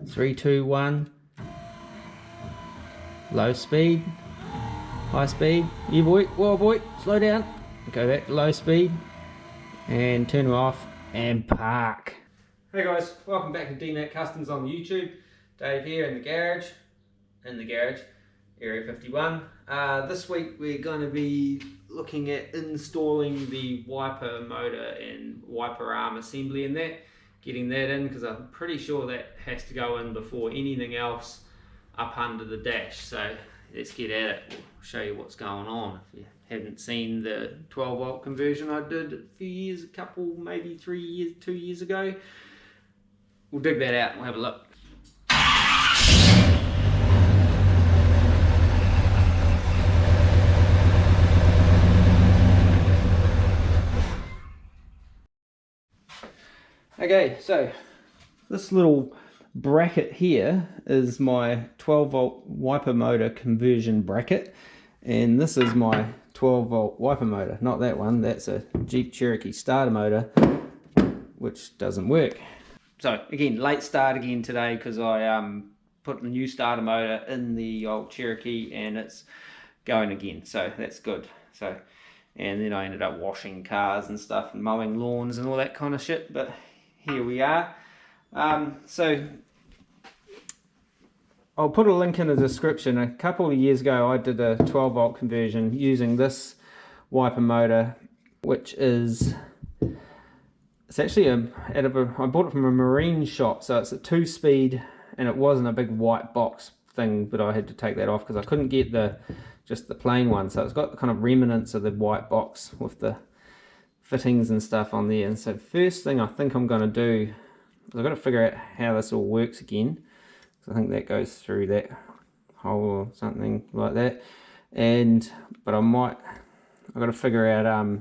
3, 2, 1. Low speed, high speed. You boy, whoa boy, slow down. Go back to low speed and turn it off and park. Hey guys, welcome back to DMAT Customs on YouTube. Dave here in the garage, Area 51. This week we're going to be looking at installing the wiper motor and wiper arm assembly in that. Getting that in because I'm pretty sure that has to go in before anything else up under the dash. So let's get at it. We'll show you what's going on. If you haven't seen the 12 volt conversion I did a few years, maybe 2 years ago, we'll dig that out and we'll have a look. Okay, so this little bracket here is my 12 volt wiper motor conversion bracket, and this is my 12 volt wiper motor. Not that one, that's a Jeep Cherokee starter motor which doesn't work. So again, late start again today because I put the new starter motor in the old Cherokee and it's going again, so that's good. So, and then I ended up washing cars and stuff and mowing lawns and all that kind of shit, but here we are. So I'll put a link in the description. A couple of years ago I did a 12 volt conversion using this wiper motor, which is, it's actually I bought it from a marine shop, so it's a 2-speed, and it wasn't a big white box thing, but I had to take that off because I couldn't get just the plain one. So it's got the kind of remnants of the white box with the fittings and stuff on there. And so first thing I think I'm going to do is I've got to figure out how this all works again. So I think that goes through that hole or something like that. But I've got to figure out, I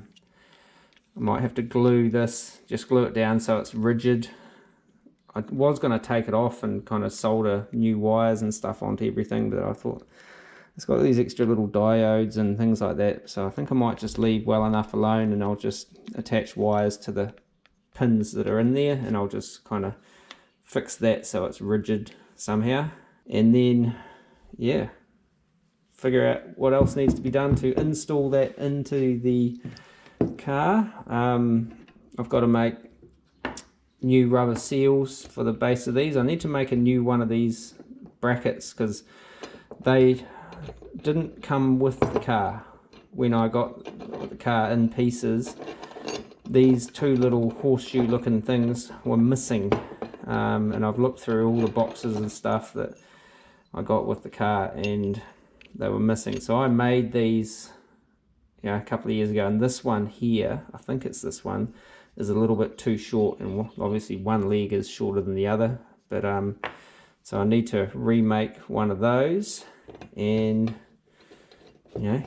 might have to glue this, just glue it down so it's rigid. I was going to take it off and kind of solder new wires and stuff onto everything, but I thought it's got these extra little diodes and things like that, so I think I might just leave well enough alone, and I'll just attach wires to the pins that are in there, and I'll just kind of fix that so it's rigid somehow. And then, yeah, figure out what else needs to be done to install that into the car. I've got to make new rubber seals for the base of these. I need to make a new one of these brackets because they didn't come with the car. When I got the car in pieces, these two little horseshoe looking things were missing, and I've looked through all the boxes and stuff that I got with the car and they were missing. So I made these a couple of years ago, and this one here, I think it's this one, is a little bit too short, and obviously one leg is shorter than the other, but so I need to remake one of those and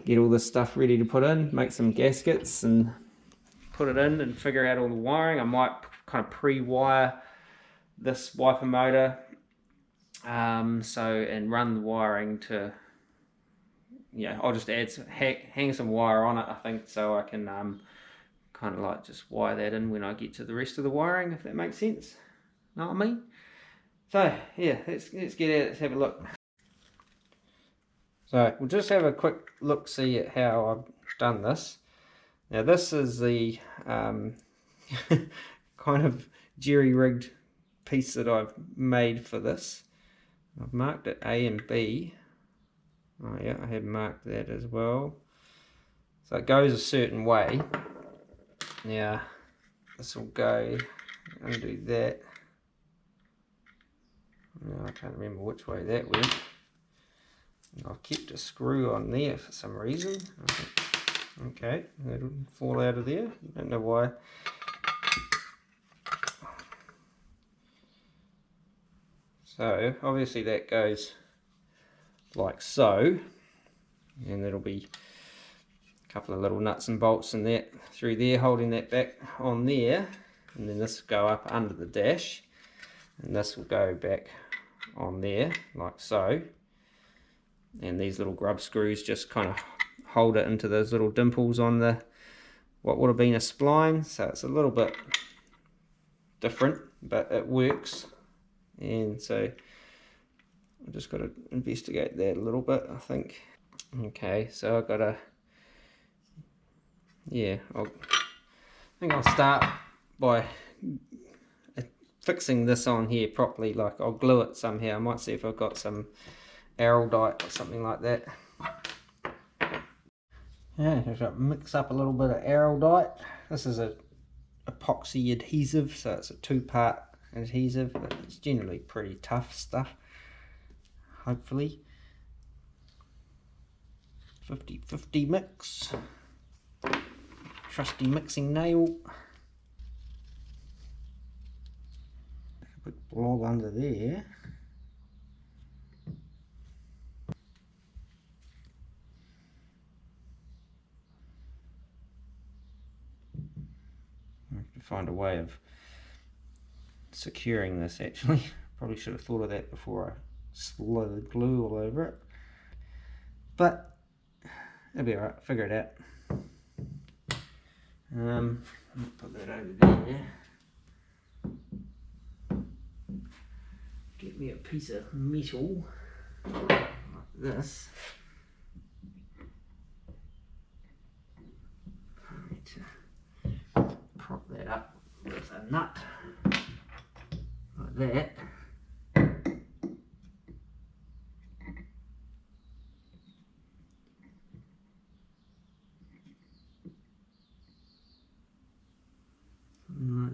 get all this stuff ready to put in, make some gaskets and put it in and figure out all the wiring. I might kind of pre-wire this wiper motor, and run the wiring to, I'll just add hang some wire on it, I think, so I can kind of like just wire that in when I get to the rest of the wiring, if that makes sense. Know what I mean? So yeah, let's get at it, let's have a look. So we'll just have a quick look, see at how I've done this. Now this is the kind of jerry-rigged piece that I've made for this. I've marked it A and B. Oh yeah, I have marked that as well. So it goes a certain way. Now this will go, undo that. Now I can't remember which way that went. I've kept a screw on there for some reason. Okay, that'll fall out of there. Don't know why. So obviously that goes like so, and there'll be a couple of little nuts and bolts in that through there holding that back on there, and then this will go up under the dash, and this will go back on there like so. And these little grub screws just kind of hold it into those little dimples on the what would have been a spline. So it's a little bit different, but it works. and so I just got to investigate that a little bit, I think. Okay, so I've got to, yeah, I think I'll start by fixing this on here properly. Like, I'll glue it somehow. I might see if I've got some araldite or something like that. Yeah, just got to mix up a little bit of araldite. This is a epoxy adhesive, so it's a 2-part adhesive, but it's generally pretty tough stuff, hopefully. 50-50 mix. Trusty mixing nail. A big blob under there. I have to find a way of securing this, actually. Probably should have thought of that before I slid glue all over it. But it'll be alright, figure it out. Put that over there. Get me a piece of metal like this. I need to prop that up with a nut like that. Like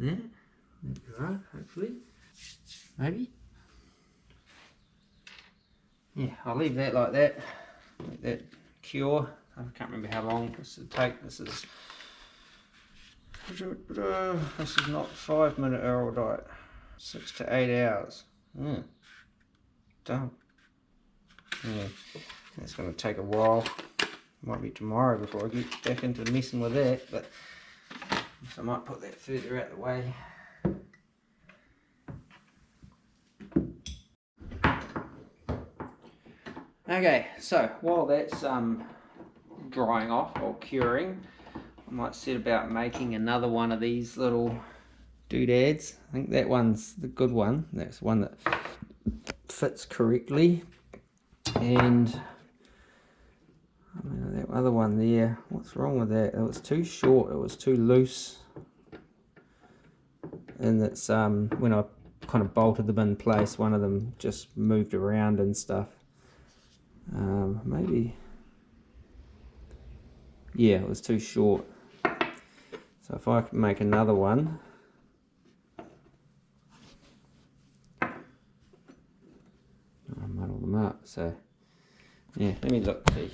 that. There you are, hopefully. Maybe. Yeah, I'll leave that like that. Let that cure. I can't remember how long this will take. This is not 5-minute araldite. 6 to 8 hours. Done. Yeah, that's going to take a while. Might be tomorrow before I get back into messing with that, but so I might put that further out the way. Okay, so while that's drying off or curing, I might set about making another one of these little doodads. I think that one's the good one. That's one that fits correctly. And that other one there, what's wrong with that? It was too short, it was too loose. And that's when I kind of bolted them in place, one of them just moved around and stuff. Maybe, yeah, it was too short. So if I can make another one, I'll muddle them up. So yeah, let me look, see.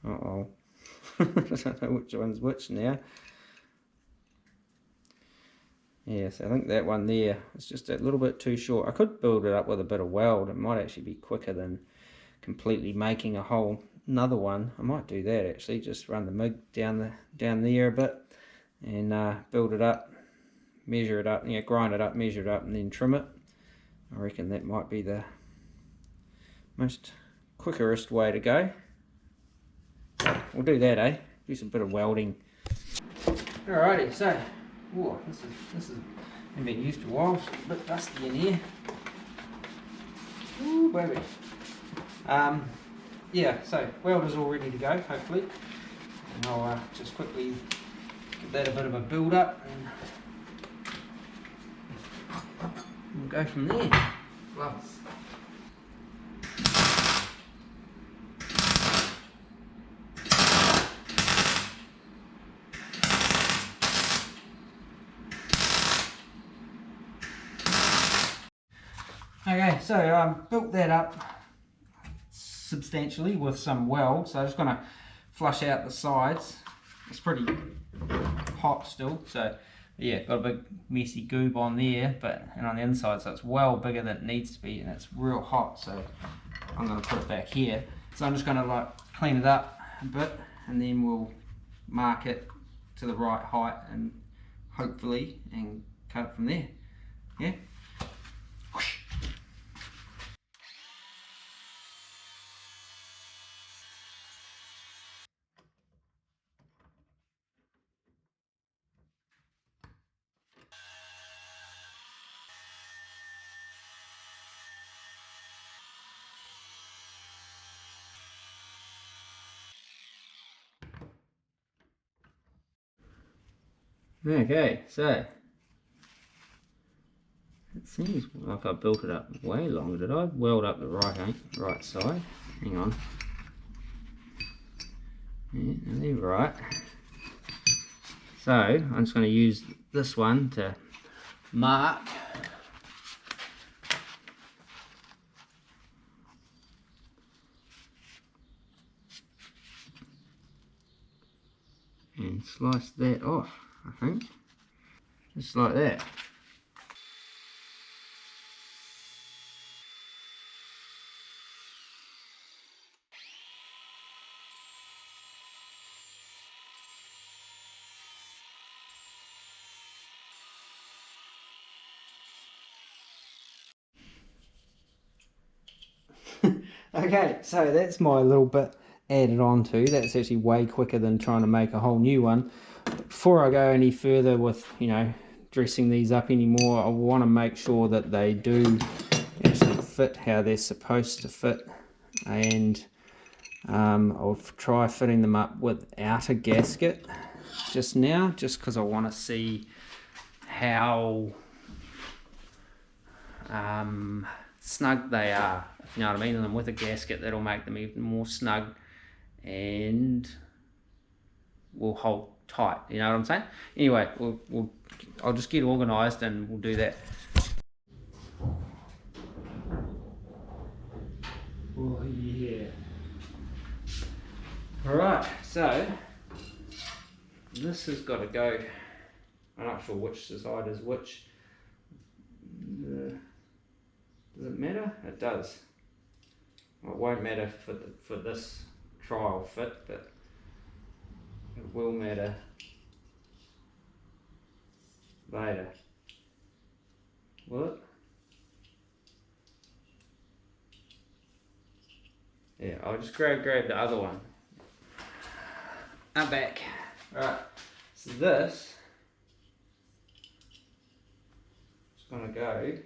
Uh-oh. I don't know which one's which now. Yes, I think that one there is just a little bit too short. I could build it up with a bit of weld. It might actually be quicker than completely making a whole another one. I might do that actually, just run the MIG down there a bit and build it up, measure it up, grind it up, measure it up, and then trim it. I reckon that might be the most quickerest way to go. We'll do that, eh? Do some bit of welding. Alrighty, so whoa, this is I've been used to a while. It's a bit dusty in here. Ooh, baby. Yeah, so welder's all ready to go, hopefully. And I'll just quickly give that a bit of a build up and we'll go from there. Gloves. Okay, so I built that up substantially with some weld, so I'm just going to flush out the sides. It's pretty hot still, so yeah, got a big messy goob on there, and on the inside, so it's well bigger than it needs to be, and it's real hot, so I'm going to put it back here. So I'm just going to like clean it up a bit, and then we'll mark it to the right height, and hopefully, and cut it from there. Yeah. Okay, so it seems like I built it up way longer. Did I weld up the right side? Hang on. Yeah, they're right. So I'm just going to use this one to mark. And slice that off, I think. Just like that. Okay, so that's my little bit added on to. That's actually way quicker than trying to make a whole new one. Before I go any further with, you know, dressing these up anymore, I want to make sure that they do actually fit how they're supposed to fit. And I'll try fitting them up without a gasket just now, just because I want to see how snug they are, if you know what I mean. And then with a gasket, that'll make them even more snug and will hold tight, you know what I'm saying? Anyway, I'll just get organised and we'll do that. Oh yeah. Alright, so this has got to go. I'm not sure which side is which. Does it matter? It does. Well, it won't matter for this trial fit, but it will matter later. Will it? Yeah, I'll just grab the other one. I'm back. Alright, so this is going to go.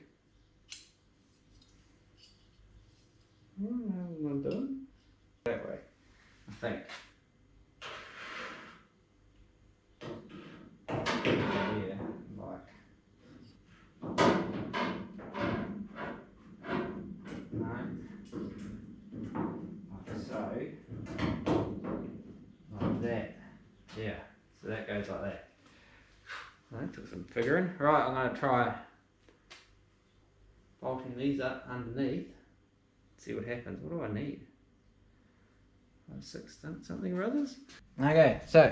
How am I doing? That way, I think. Yeah, like so, like that. Yeah, so that goes like that. That took some figuring. Right, I'm going to try bolting these up underneath. See what happens. What do I need? 5, 6, something or others. Okay, so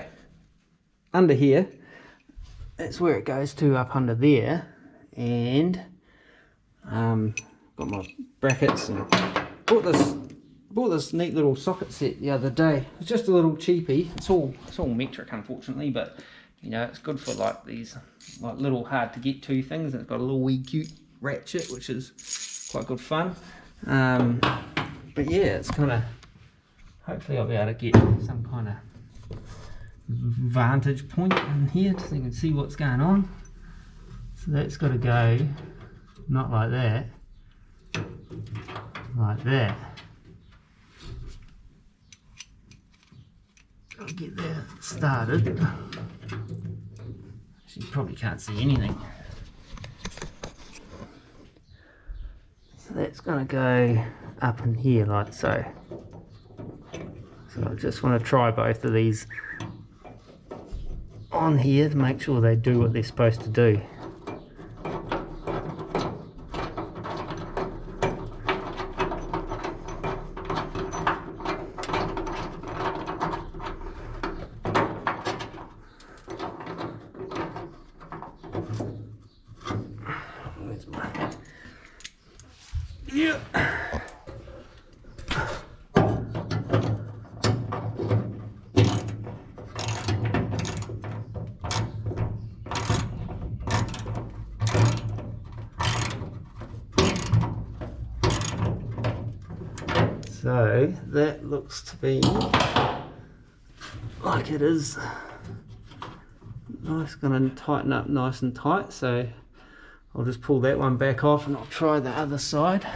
under here, that's where it goes to, up under there, and got my brackets and bought this neat little socket set the other day. It's just a little cheapie. It's all metric, unfortunately, but you know, it's good for like these like little hard to get to things. And it's got a little wee cute ratchet, which is quite good fun. But yeah, it's kind of, hopefully I'll be able to get some kind of vantage point in here so you can see what's going on. So that's got to go not like that, like that. I'll get that started. You probably can't see anything. So that's going to go up in here like so. So I just want to try both of these on here to make sure they do what they're supposed to do. Yeah. So that looks to be like it is nice, going to tighten up nice and tight. So I'll just pull that one back off and I'll try the other side.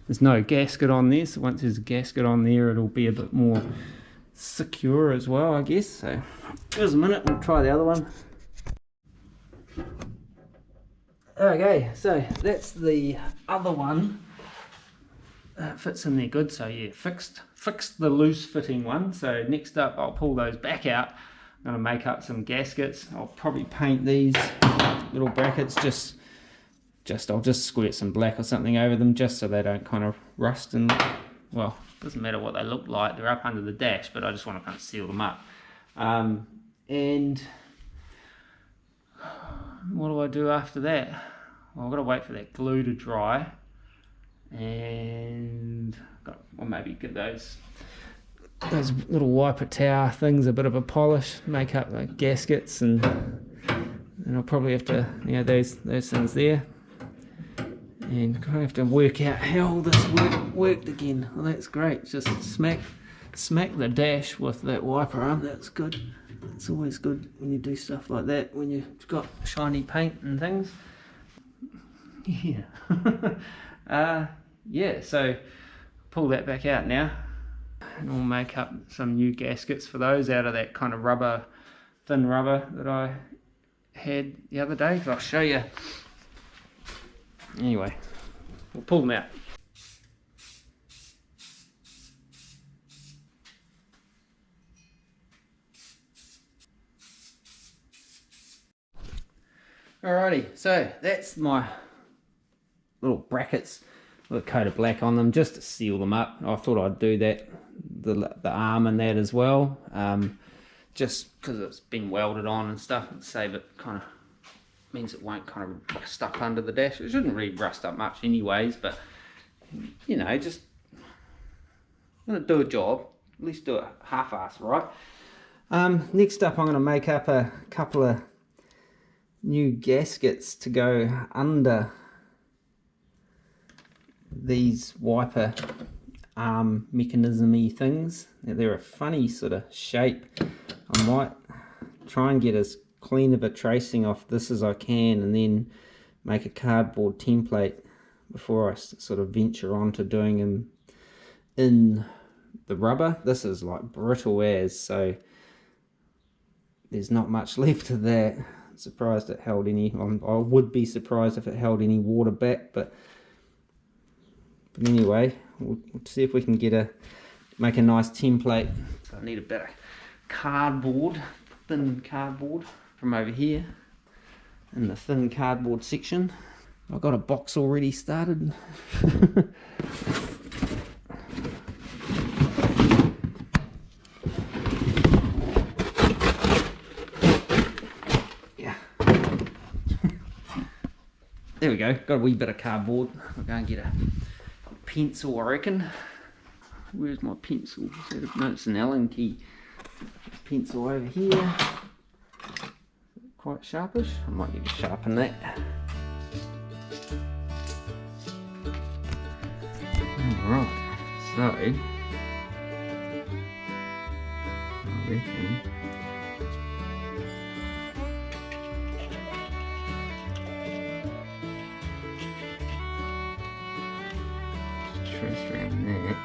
There's no gasket on there, so once there's a gasket on there it'll be a bit more secure as well, I guess. So just a minute, we'll try the other one. Okay, so that's the other one. Fits in there good. So yeah, fixed the loose fitting one. So next up, I'll pull those back out. I'm going to make up some gaskets. I'll probably paint these little brackets I'll just squirt some black or something over them just so they don't kind of rust, and well, it doesn't matter what they look like, they're up under the dash, but I just want to kind of seal them up. And what do I do after that? Well, I've got to wait for that glue to dry, and I'll maybe give those little wiper tower things a bit of a polish, make up the gaskets, and I'll probably have to, those things there. And I have to work out how all this worked again. Well, that's great. Just smack the dash with that wiper arm. That's good. It's always good when you do stuff like that, when you've got shiny paint and things. Yeah. Yeah, so pull that back out now. And we'll make up some new gaskets for those out of that kind of rubber, thin rubber that I had the other day. I'll show you. Anyway, we'll pull them out. Alrighty, so that's my little brackets with a coat of black on them just to seal them up. I thought I'd do that, the arm and that as well, just because it's been welded on and stuff, and save it, kind of means it won't kind of rust up under the dash. It shouldn't really rust up much anyways, but just gonna do a job, at least do it half-assed right. Next up, I'm going to make up a couple of new gaskets to go under these wiper arm mechanism-y things. They're a funny sort of shape. I might try and get as clean of a tracing off this as I can, and then make a cardboard template before I sort of venture on to doing them in the rubber. This is like brittle as, so there's not much left of that. I'm surprised it held any. I would be surprised if it held any water back, but anyway, we'll see if we can make a nice template. So I need a bit of cardboard, thin cardboard from over here in the thin cardboard section. I've got a box already started. Yeah. There we go, got a wee bit of cardboard. I'll go and get a pencil, I reckon. Where's my pencil? No, it's an Allen key. Pencil over here. Quite sharpish. I might need to sharpen that. Alright, so I reckon trace around that.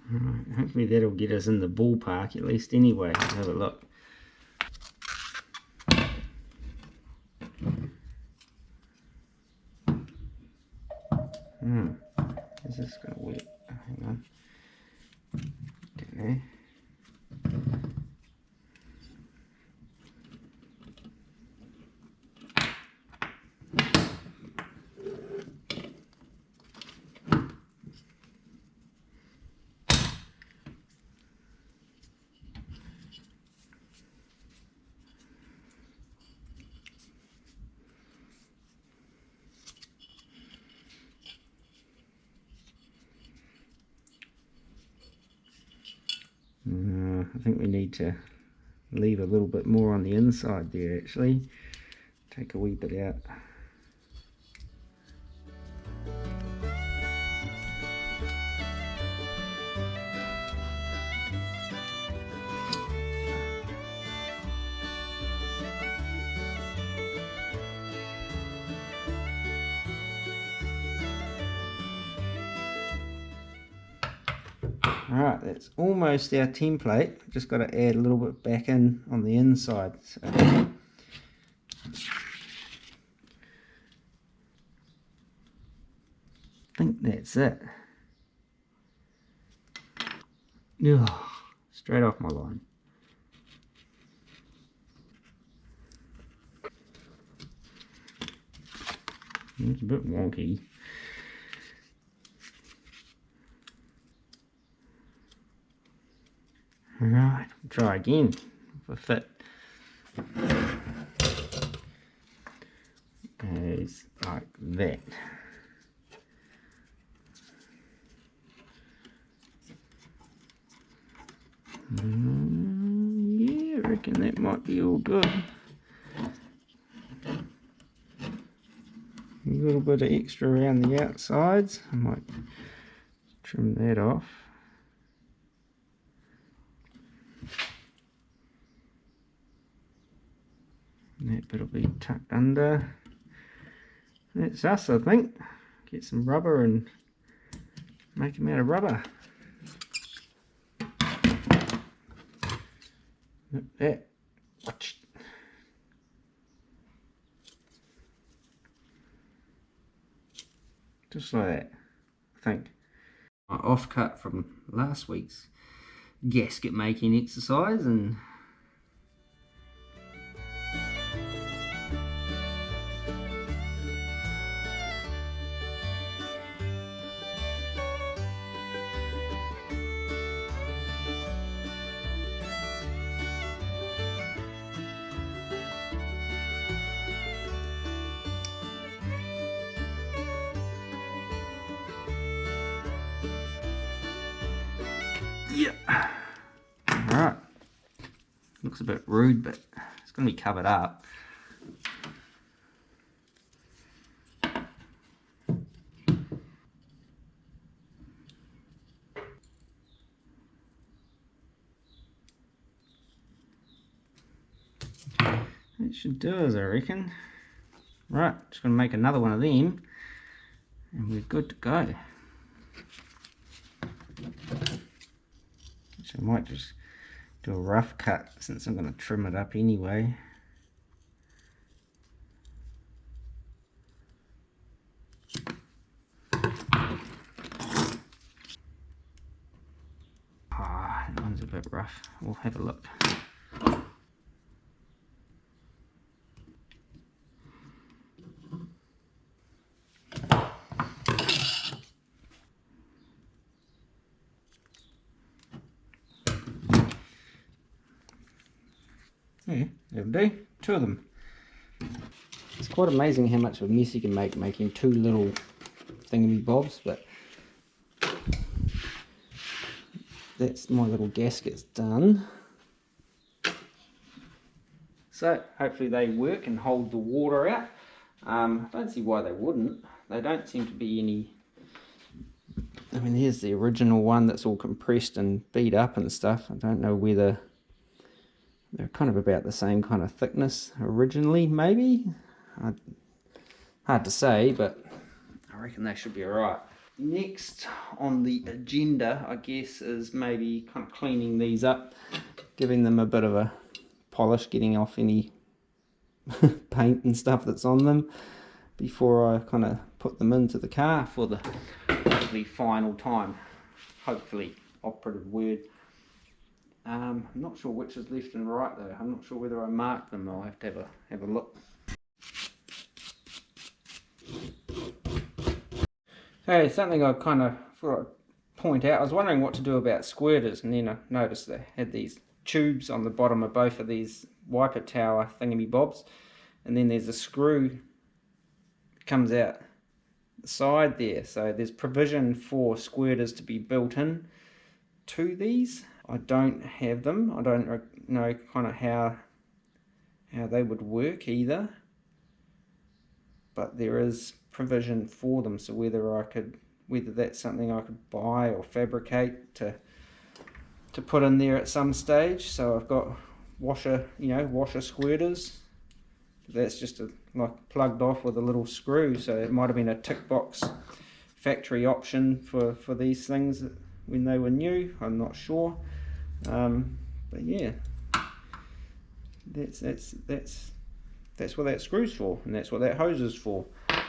Alright, hopefully that'll get us in the ballpark at least anyway. Have a look. Is this going to work? Hang on. Don't know. I think we need to leave a little bit more on the inside there actually. Take a wee bit out. Alright, that's almost our template. Just got to add a little bit back in on the inside. So I think that's it. Ugh, straight off my line. It's a bit wonky. Alright, try again for fit. Goes like that. Yeah, I reckon that might be all good. A little bit of extra around the outsides. I might trim that off. That bit will be tucked under. That's us, I think. Get some rubber and make them out of rubber. That. Just like that, I think. My offcut from last week's gasket making exercise, and yeah. Alright. Looks a bit rude, but it's going to be covered up. That should do us, I reckon. Right, just going to make another one of them, and we're good to go. So I might just do a rough cut since I'm going to trim it up anyway. Ah, that one's a bit rough. We'll have a look. Yeah, that'll do. Two of them. It's quite amazing how much of a mess you can make making two little thingamybobs, but that's my little gaskets done. So hopefully they work and hold the water out. I don't see why they wouldn't. They don't seem to be any... I mean, here's the original one that's all compressed and beat up and stuff. I don't know whether they're kind of about the same kind of thickness originally, maybe. Hard to say, but I reckon they should be alright. Next on the agenda, I guess, is maybe kind of cleaning these up, giving them a bit of a polish, getting off any paint and stuff that's on them before I kind of put them into the car for the hopefully final time. Hopefully, operative word. I'm not sure which is left and right though. I'm not sure whether I marked them. I'll have to have a look. Okay, something I kind of thought I'd point out. I was wondering what to do about squirters, and then I noticed they had these tubes on the bottom of both of these wiper tower thingamybobs, and then there's a screw that comes out the side there. So there's provision for squirters to be built in to these. I don't have them. I don't know kind of how they would work either, but there is provision for them. So whether that's something I could buy or fabricate to put in there at some stage. So I've got washer squirters. That's just like plugged off with a little screw. So it might have been a tick box factory option for these things when they were new. I'm not sure, but yeah, that's what that screw's for, and that's what that hose is for. I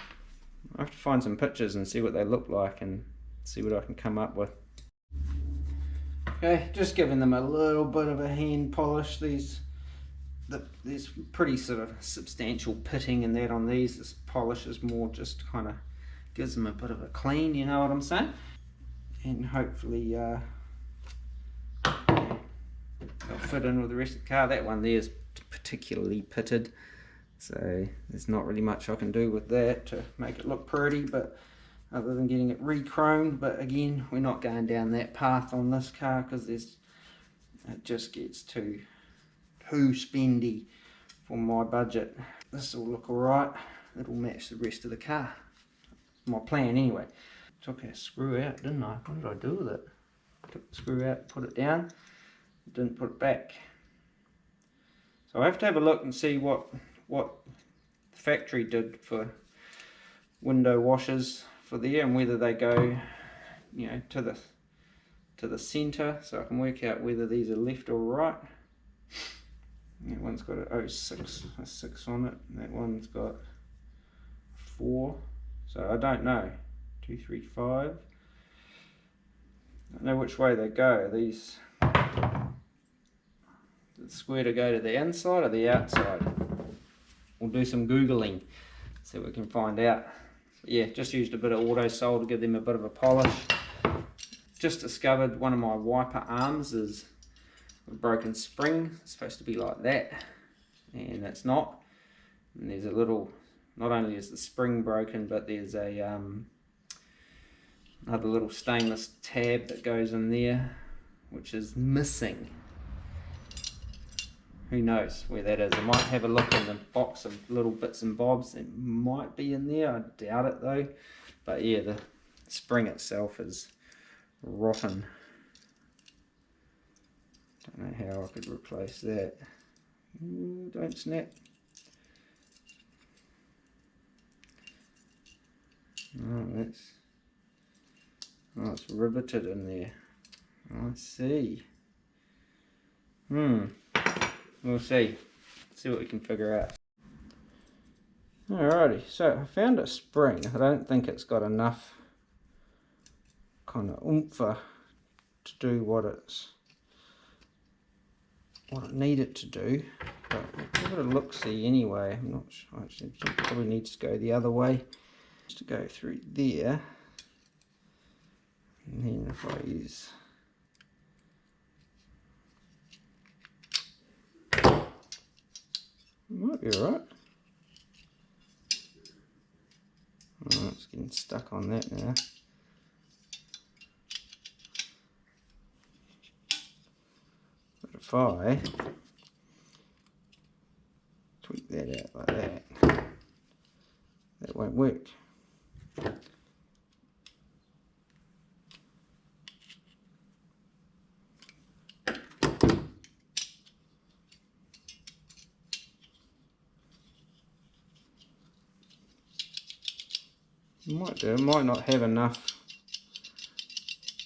have to find some pictures and see what they look like and see what I can come up with. Okay, just giving them a little bit of a hand polish. There's pretty sort of substantial pitting and that on these. This polish is more just kind of gives them a bit of a clean, you know what I'm saying? And hopefully they'll fit in with the rest of the car. That one there is particularly pitted, so there's not really much I can do with that to make it look pretty, but other than getting it re-chromed. But again, we're not going down that path on this car because it just gets too spendy for my budget. This will look alright. It'll match the rest of the car. My plan anyway. Took our screw out, didn't I? What did I do with it? Took the screw out, put it down, didn't put it back. So I have to have a look and see what the factory did for window washers for there, and whether they go, you know, to the center, so I can work out whether these are left or right. That one's got a 6 on it, and that one's got 4. So I don't know. 2, 3, 5. I don't know which way they go. These the square to go to the inside or the outside. We'll do some googling, see what we can find out. But yeah, just used a bit of auto sol to give them a bit of a polish. Just discovered one of my wiper arms is a broken spring. It's supposed to be like that, and it's not. And there's a little, not only is the spring broken, but there's a another little stainless tab that goes in there, which is missing. Who knows where that is? I might have a look in the box of little bits and bobs. It might be in there. I doubt it though. But yeah, the spring itself is rotten. Don't know how I could replace that. Ooh, don't snap. Oh, it's riveted in there. I see. We'll see what we can figure out. Alrighty, so I found a spring. I don't think it's got enough kind of oomph to do what it needed to do, but we'll give it a look-see anyway. I'm not sure. Actually, it probably needs to go the other way, just to go through there, and then if I use might be alright. Oh, it's getting stuck on that now. But if I tweak that out like that, that won't work. It might not have enough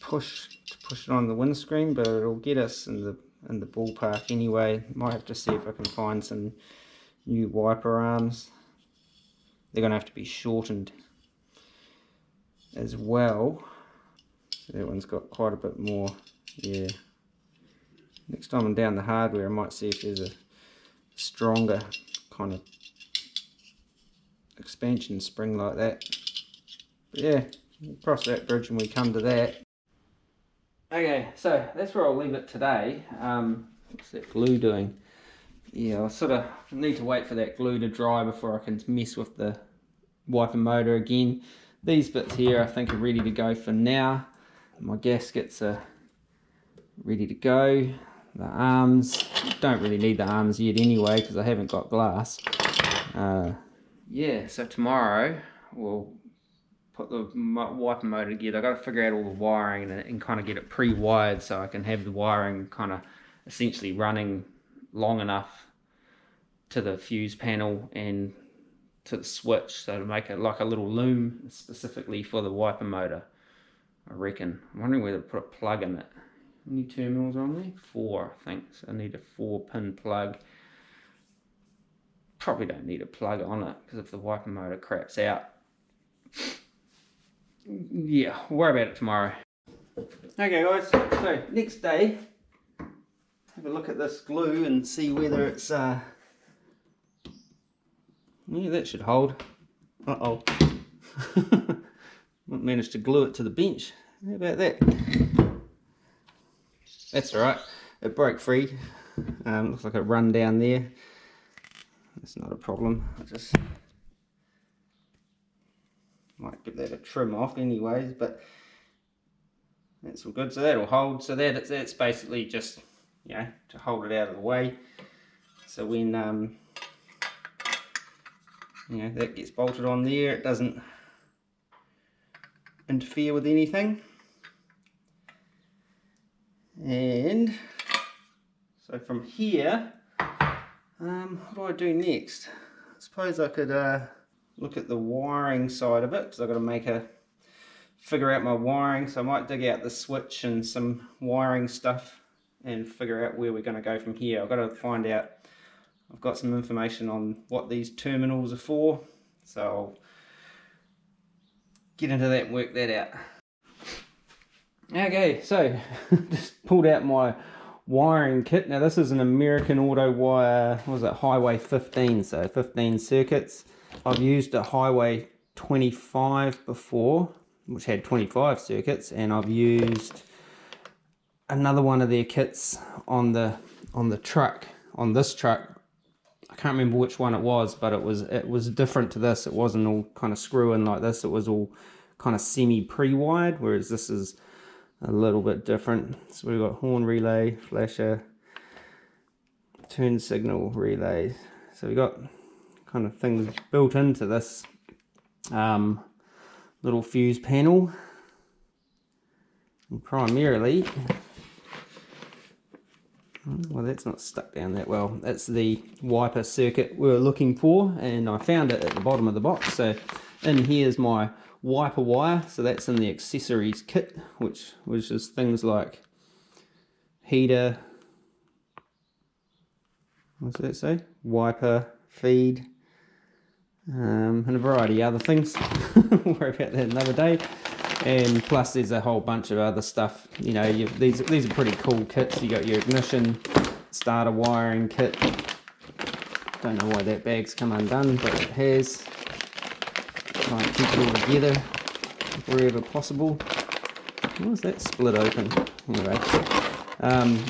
push to push it on the windscreen, but it'll get us in the ballpark anyway. Might have to see if I can find some new wiper arms. They're going to have to be shortened as well. So that one's got quite a bit more. Yeah. Next time I'm down the hardware, I might see if there's a stronger kind of expansion spring like that. But yeah, we'll cross that bridge when we come to that. Okay, so that's where I'll leave it today. What's that glue doing? Yeah, I sort of need to wait for that glue to dry before I can mess with the wiper motor again. These bits here I think are ready to go for now. My gaskets are ready to go. The arms, don't really need the arms yet anyway because I haven't got glass. Yeah, so tomorrow we'll put the wiper motor together. I've got to figure out all the wiring and kind of get it pre-wired so I can have the wiring kind of essentially running long enough to the fuse panel and to the switch, so to make it like a little loom specifically for the wiper motor, I reckon. I'm wondering whether to put a plug in it. How many terminals are on there? 4, I think. So I need a 4-pin plug. Probably don't need a plug on it because if the wiper motor craps out, yeah, we'll worry about it tomorrow. Okay guys, so next day, have a look at this glue and see whether it's yeah, that should hold. Uh-oh. Managed to glue it to the bench. How about that? That's alright, it broke free. Looks like it run down there. That's not a problem. I just might give that a trim off anyways, but that's all good. So that'll hold. So that's basically just, you know, to hold it out of the way. So when you know, that gets bolted on there, it doesn't interfere with anything. And so from here, what do I do next? I suppose I could look at the wiring side of it, because I've got to figure out my wiring. So I might dig out the switch and some wiring stuff and figure out where we're going to go from here. I've got to find out, I've got some information on what these terminals are for, so I'll get into that and work that out. Okay, so just pulled out my wiring kit. Now this is an American Auto Wire, what was it, Highway 15, so 15 circuits. I've used a Highway 25 before, which had 25 circuits, and I've used another one of their kits on the truck, on this truck. I can't remember which one it was, but it was different to this. It wasn't all kind of screw in like this. It was all kind of semi pre-wired, whereas this is a little bit different. So we've got horn relay, flasher, turn signal relay. So we've got kind of things built into this little fuse panel. And primarily, well, that's not stuck down that well. That's the wiper circuit we were looking for, and I found it at the bottom of the box. So in here's my wiper wire, so that's in the accessories kit, which is things like heater, what's that say, wiper, feed, and a variety of other things. We'll worry about that another day. And plus there's a whole bunch of other stuff, you know. These are pretty cool kits. You got your ignition starter wiring kit. Don't know why that bag's come undone, but it has. Try and keep it all together wherever possible. Why is that split open? Anyway,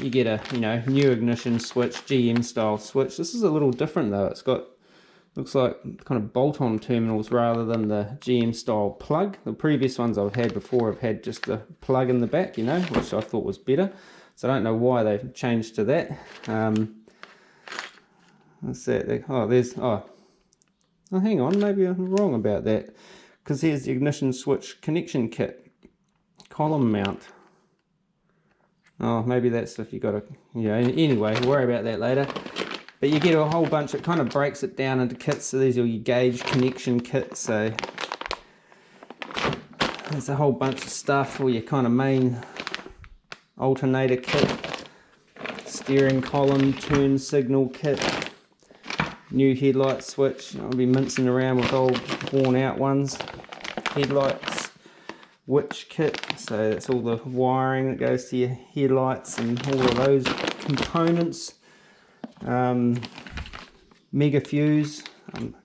you get a, you know, new ignition switch, GM style switch. This is a little different though. It's got, looks like kind of bolt-on terminals rather than the GM style plug. The previous ones I've had before have had just the plug in the back, you know, which I thought was better. So I don't know why they've changed to that. What's that? Oh, there's, oh, hang on, maybe I'm wrong about that, because here's the ignition switch connection kit, column mount. Oh, maybe that's if you got a, yeah, anyway, we'll worry about that later. But you get a whole bunch, it kind of breaks it down into kits. So these are your gauge connection kits. So there's a whole bunch of stuff for your kind of main alternator kit, steering column, turn signal kit, new headlight switch. I'll be mincing around with old worn out ones. Headlights, witch kit. So that's all the wiring that goes to your headlights and all of those components. Mega fuse. Can't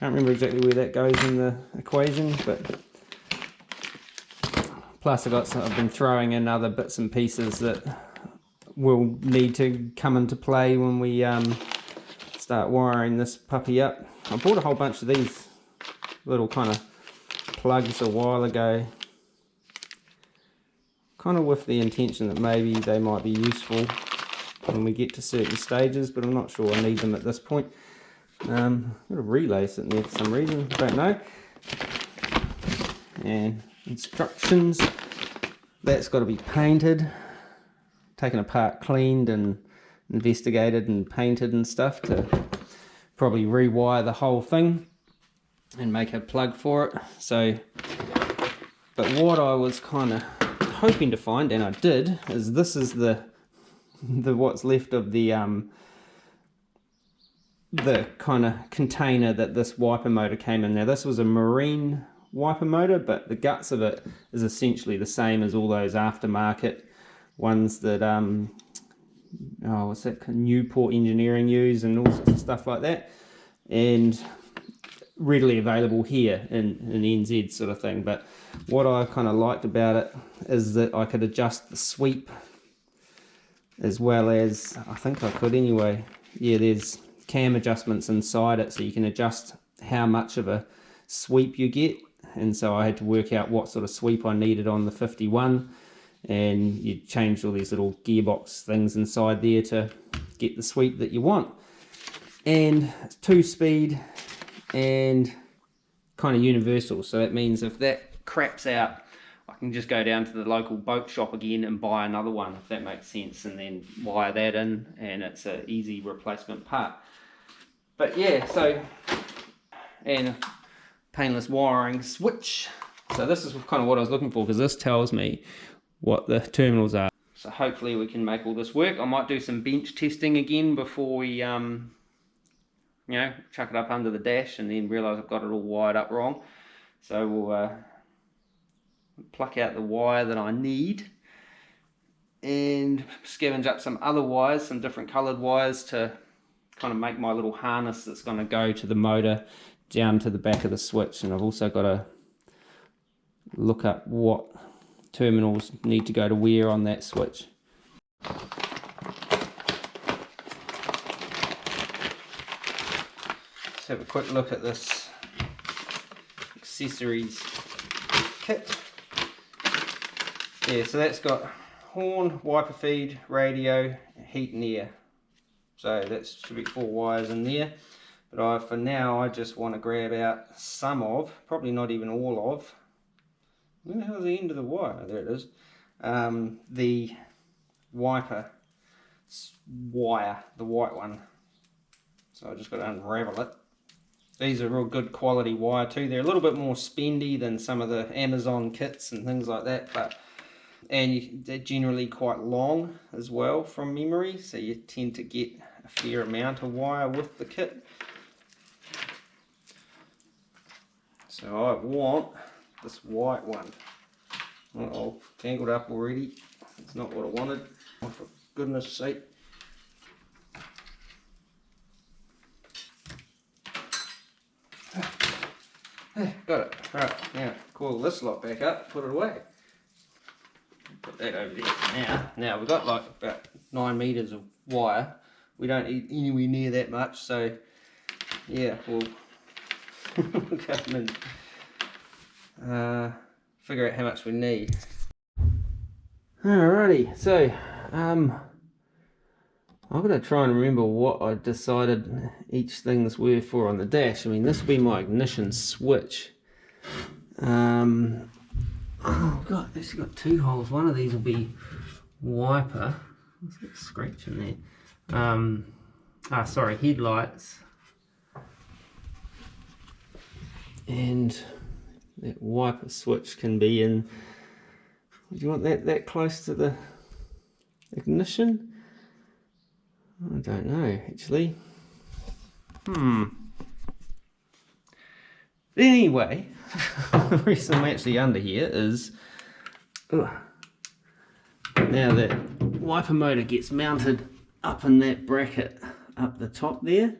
remember exactly where that goes in the equation, but plus I've been throwing in other bits and pieces that will need to come into play when we start wiring this puppy up. I bought a whole bunch of these little kind of plugs a while ago. kind of with the intention that maybe they might be useful when we get to certain stages, but I'm not sure I need them at this point. Got a relay sitting there for some reason, don't know. And instructions, that's got to be painted, taken apart, cleaned and investigated and painted and stuff to probably rewire the whole thing and make a plug for it. So, but what I was kind of hoping to find, and I did, is this is the what's left of the kind of container that this wiper motor came in. Now this was a marine wiper motor, but the guts of it is essentially the same as all those aftermarket ones that what's that, Newport Engineering use and all sorts of stuff like that, and readily available here in NZ sort of thing. But what I kind of liked about it is that I could adjust the sweep, as well as, I think I could anyway, yeah, there's cam adjustments inside it, so you can adjust how much of a sweep you get. And so I had to work out what sort of sweep I needed on the 51, and you changed all these little gearbox things inside there to get the sweep that you want. And it's 2-speed and kind of universal, so that means if that craps out, I can just go down to the local boat shop again and buy another one, if that makes sense, and then wire that in, and it's an easy replacement part. But yeah, so, and painless wiring switch. So this is kind of what I was looking for, because this tells me what the terminals are. So hopefully we can make all this work. I might do some bench testing again before we you know, chuck it up under the dash and then realise I've got it all wired up wrong. So we'll pluck out the wire that I need and scavenge up some other wires, some different coloured wires, to kind of make my little harness that's going to go to the motor down to the back of the switch. And I've also got to look up what terminals need to go to where on that switch. Let's have a quick look at this accessories kit. Yeah, so that's got horn, wiper feed, radio, heat and air. So that should be 4 wires in there. But for now I just want to grab out some of, probably not even all of, where the hell's the end of the wire? There it is. The wiper wire, the white one. So I just got to unravel it. These are real good quality wire too. They're a little bit more spendy than some of the Amazon kits and things like that, but they're generally quite long as well from memory, so you tend to get a fair amount of wire with the kit. So I want this white one. Uh-oh, tangled up already. It's not what I wanted. Oh, for goodness sake. Got it. Right, now coil this lot back up, put it away. Put that over there for now. Now we've got like about 9 meters of wire. We don't need anywhere near that much, so yeah, we'll come and figure out how much we need. Alrighty, so I've got to try and remember what I decided each thing's worth for on the dash. I mean, this will be my ignition switch. Oh god, this has got 2 holes. One of these will be wiper. What's that scratch in there? Sorry, headlights. And that wiper switch can be in. Do you want that close to the ignition? I don't know, actually. Anyway, the reason I'm actually under here is now that wiper motor gets mounted up in that bracket up the top there.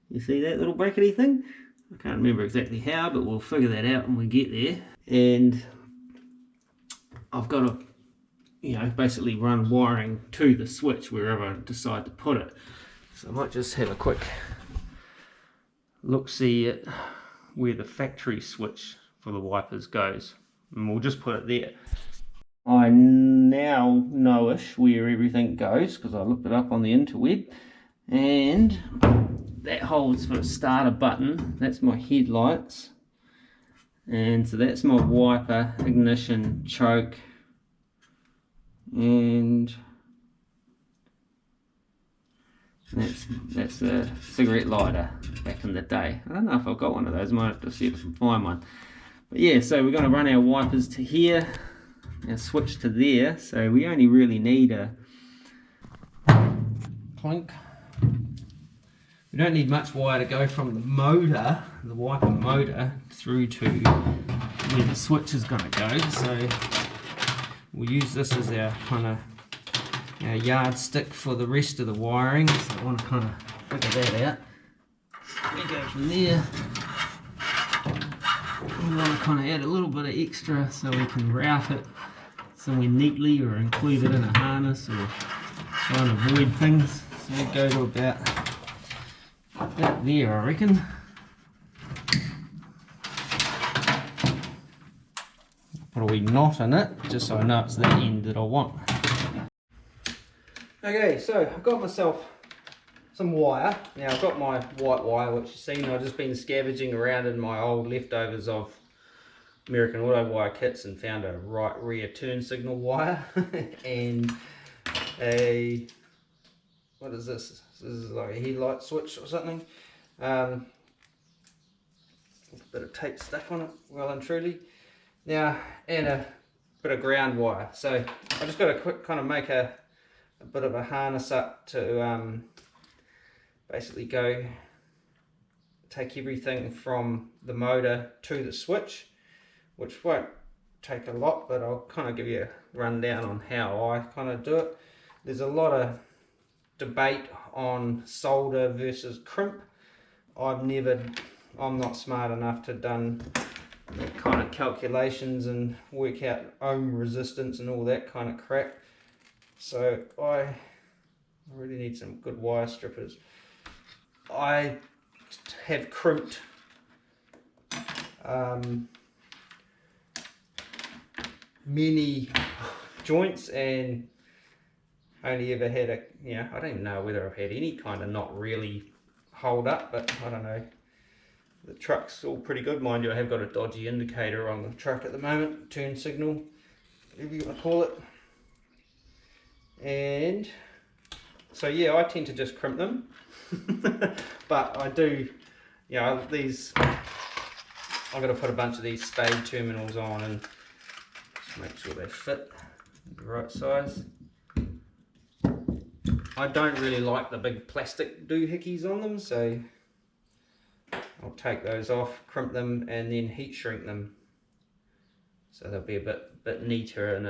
You see that little brackety thing? I can't remember exactly how, but we'll figure that out when we get there. And I've got to, you know, basically run wiring to the switch wherever I decide to put it. So I might just have a quick look-see at where the factory switch for the wipers goes, and we'll just put it there. I now know-ish where everything goes because I looked it up on the interweb, and that holds for a starter button. That's my headlights, and so that's my wiper, ignition, choke, and that's the cigarette lighter back in the day. I don't know if I've got one of those. I might have to see if I can find one. But yeah, so we're going to run our wipers to here, our switch to there, so we only really need a clink. We don't need much wire to go from the motor, the wiper motor, through to where the switch is going to go. So we'll use this as our kind of our yardstick for the rest of the wiring. So I want to kind of figure that out. We go from there. We want to kind of add a little bit of extra so we can route it somewhere neatly or include it in a harness or try and avoid things. So we go to about there, I reckon. Put a wee knot in it just so I know it's the end that I want. Okay, so I've got myself some wire. Now I've got my white wire, which you've seen. I've just been scavenging around in my old leftovers of American Auto wire kits and found a right rear turn signal wire and a, what is this? This is like a headlight switch or something. A bit of tape stuck on it, well and truly. Now, and a bit of ground wire. So I just got to quick kind of make a bit of a harness up to basically go take everything from the motor to the switch, which won't take a lot, but I'll kind of give you a rundown on how I kind of do it. There's a lot of debate on solder versus crimp. I'm not smart enough to done that kind of calculations and work out ohm resistance and all that kind of crap. So I really need some good wire strippers. I have crimped many joints and only ever had a, I don't even know whether I've had any kind of not really hold up, but I don't know. The truck's all pretty good, mind you. I have got a dodgy indicator on the truck at the moment, turn signal, whatever you want to call it. And so yeah, I tend to just crimp them, but I do, these, I've got to put a bunch of these spade terminals on and just make sure they fit the right size. I don't really like the big plastic doohickeys on them, so I'll take those off, crimp them, and then heat shrink them, so they'll be a bit neater and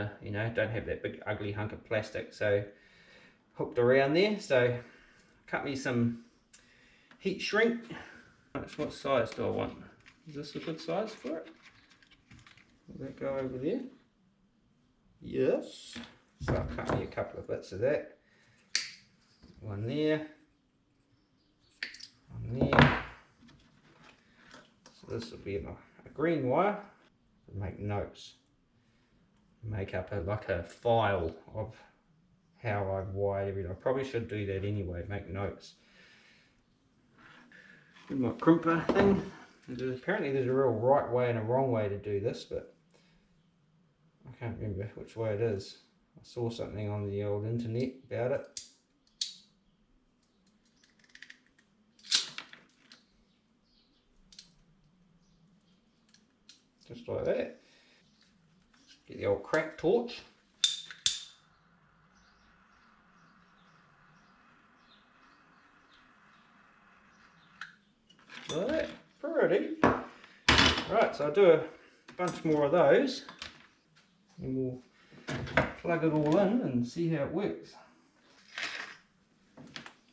don't have that big ugly hunk of plastic. So hooked around there. So cut me some heat shrink. What size do I want? Is this a good size for it? Will that go over there? Yes. So I'll cut me a couple of bits of that. One there. One there. So this will be a green wire. Make notes. Make up like a file of how I've wired everything. I probably should do that anyway, make notes. With my crimper thing, apparently there's a real right way and a wrong way to do this, but I can't remember which way it is. I saw something on the old internet about it. Just like that. Get the old crack torch. Like that. Pretty. Right, so I'll do a bunch more of those and we'll plug it all in and see how it works.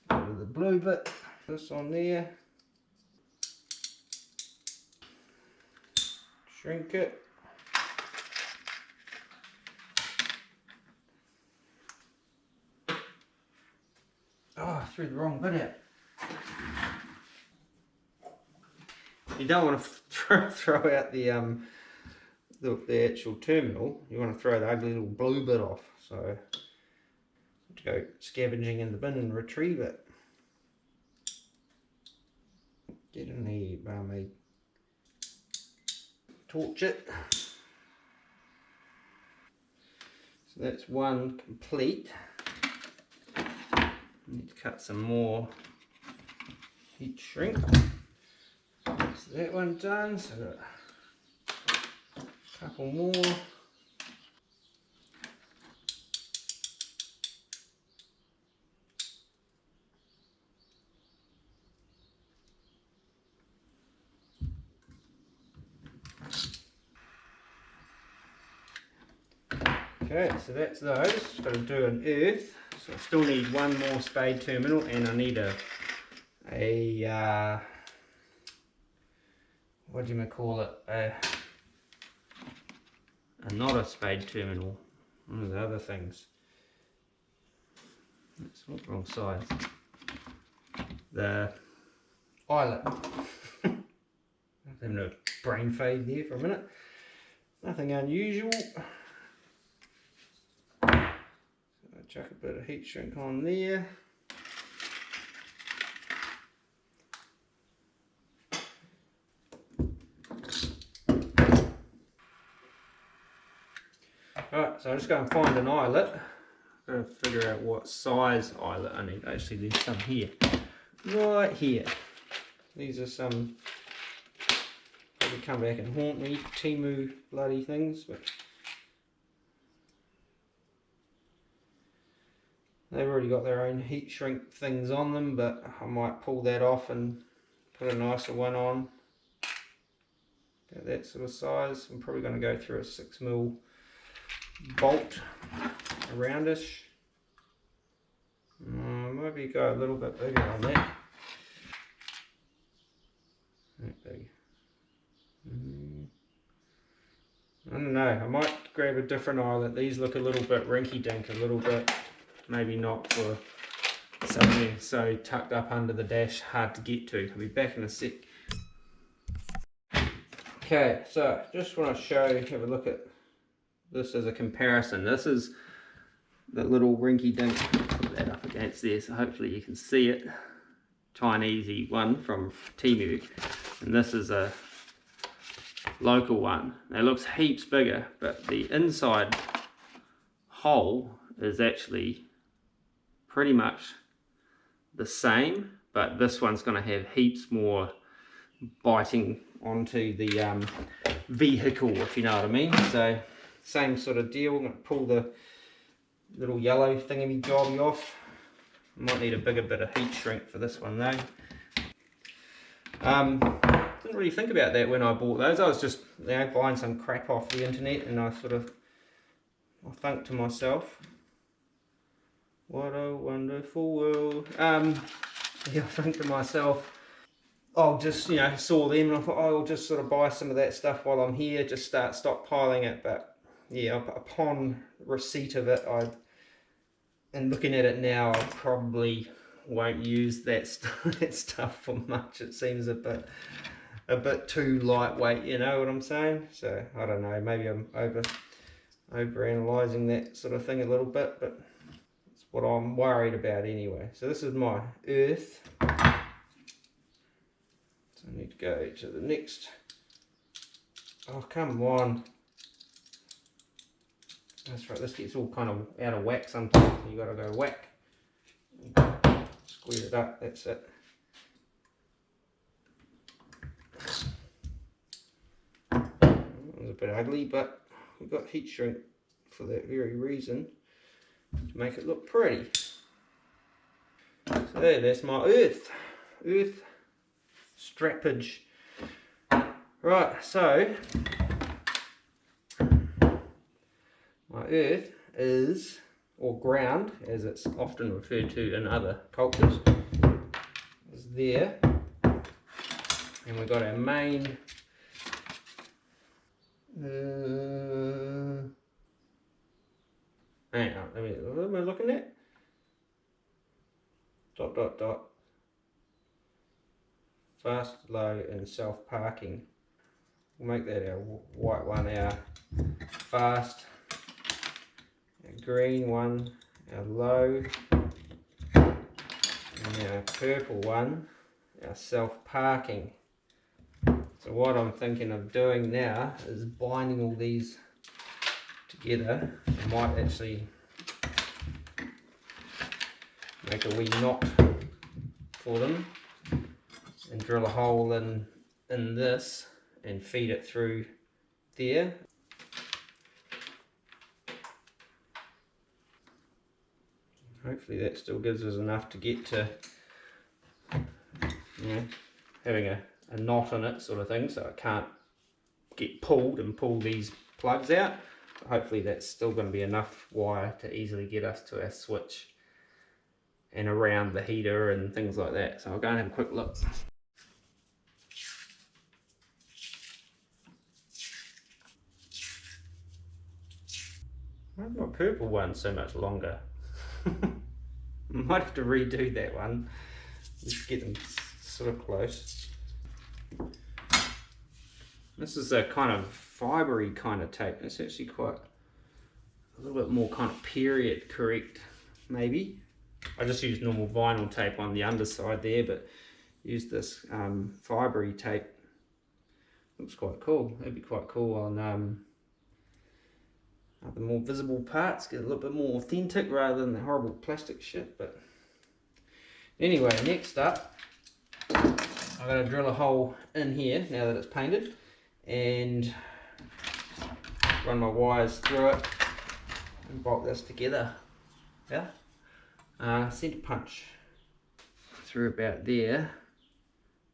Go to the blue bit, this on there. Shrink it. Oh, I threw the wrong bit out. You don't want to throw out the the actual terminal, you want to throw the ugly little blue bit off. So to go scavenging in the bin and retrieve it. Get in there, barmaid. Torch it. So that's one complete. Need to cut some more heat shrink. So that one done. So got a couple more. Okay, so that's those. Got to do an earth. So I still need one more spade terminal, and I need a what do you call it? Not a spade terminal. One of the other things. That's not wrong size. The eyelet. Having a brain fade there for a minute. Nothing unusual. So I chuck a bit of heat shrink on there. Alright, so I'm just going to find an eyelet. I'm going to figure out what size eyelet I need. Actually, there's some here. Right here. These are some, probably come back and haunt me, Temu bloody things, but they've already got their own heat shrink things on them, but I might pull that off and put a nicer one on. About that sort of size. I'm probably going to go through a 6mm bolt aroundish. Maybe go a little bit bigger on that. That big. I don't know, I might grab a different eyelet. These look a little bit rinky dink, a little bit, maybe not for something so tucked up under the dash, hard to get to. I'll be back in a sec. Okay, so just want to show you, have a look at this as a comparison. This is the little rinky dink, put that up against there so hopefully you can see it. Chinese one from Temu, and this is a local one. It looks heaps bigger, but the inside hole is actually pretty much the same, but this one's going to have heaps more biting onto the vehicle, if you know what I mean. So same sort of deal. I'm going to pull the little yellow thingy jobby off. Might need a bigger bit of heat shrink for this one though. Didn't really think about that when I bought those. I was just, you know, buying some crap off the internet, and I think to myself, what a wonderful world. Yeah, I think to myself, I'll just, you know, saw them and I thought, oh, I'll just sort of buy some of that stuff while I'm here, just start stockpiling it. But yeah, upon receipt of it, and looking at it now, I probably won't use that stuff for much. It seems a bit too lightweight, you know what I'm saying? So I don't know, maybe I'm over analysing that sort of thing a little bit, but it's what I'm worried about anyway. So this is my earth. So I need to go to the next. Oh, come on. That's right, this gets all kind of out of whack sometimes. You gotta go whack. Square it up, that's it. It was a bit ugly, but we've got heat shrink for that very reason, to make it look pretty. So that's my earth strappage. Right, so my earth is, or ground as it's often referred to in other cultures, is there, and we've got our main hang on, what am I looking at? Dot dot dot, fast, low and self-parking. we'll make that our white one, our fast, our green one, our low, and our purple one, our self-parking. So what I'm thinking of doing now is binding all these together. I might actually make a wee knot for them and drill a hole in this and feed it through there. Hopefully that still gives us enough to get to, you know, having a knot in it sort of thing, so it can't get pulled and pull these plugs out. But hopefully that's still going to be enough wire to easily get us to our switch and around the heater and things like that. So I'll go and have a quick look. Why is my purple one so much longer? Might have to redo that one. Let's get them sort of close. This is a kind of fibery kind of tape. It's actually quite a little bit more kind of period correct, maybe. I just used normal vinyl tape on the underside there, but use this fibery tape. Looks quite cool. That'd be quite cool on the more visible parts, get a little bit more authentic rather than the horrible plastic shit. But anyway, next up, I'm going to drill a hole in here now that it's painted and run my wires through it and bolt this together. Yeah, centre punch through about there,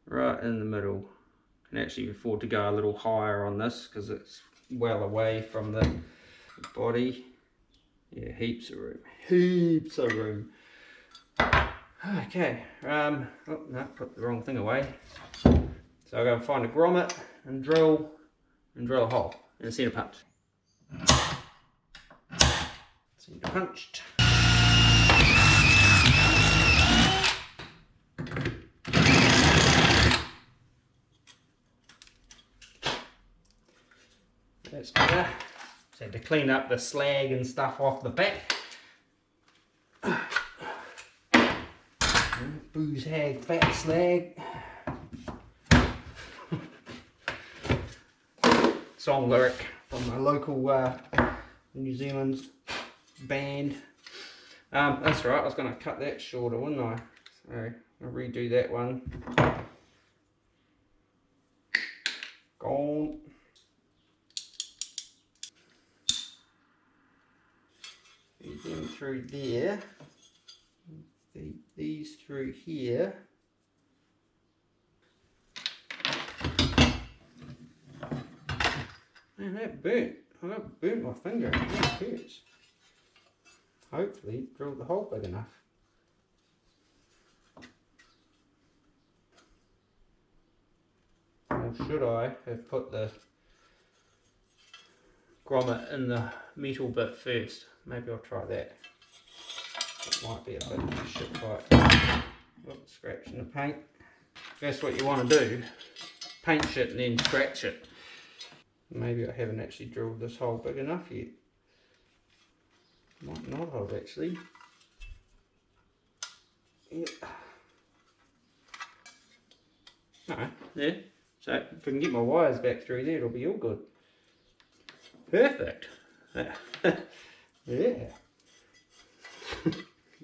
right in the middle. Can actually afford to go a little higher on this because it's well away from the body. Yeah, heaps of room, heaps of room. Okay, oh no, put the wrong thing away. So I'll go and find a grommet and drill a hole in a centre punch. Centre punched. That's better. So I had to clean up the slag and stuff off the back. Booze hag fat slag. Song lyric from a local New Zealand band. That's right, I was going to cut that shorter, wouldn't I? So I'll redo that one. Gone. Feed them through there. Feed these through here. Man, that burnt. I got burnt my finger. It hurts. Hopefully, drilled the hole big enough. Or should I have put the grommet in the metal bit first? Maybe I'll try that. It might be a bit shit tight. Oops, scratching the paint. That's what you want to do. Paint shit and then scratch it. Maybe I haven't actually drilled this hole big enough yet. Might not have actually. Yeah. No, yeah. So if I can get my wires back through there, it'll be all good. Perfect. Yeah.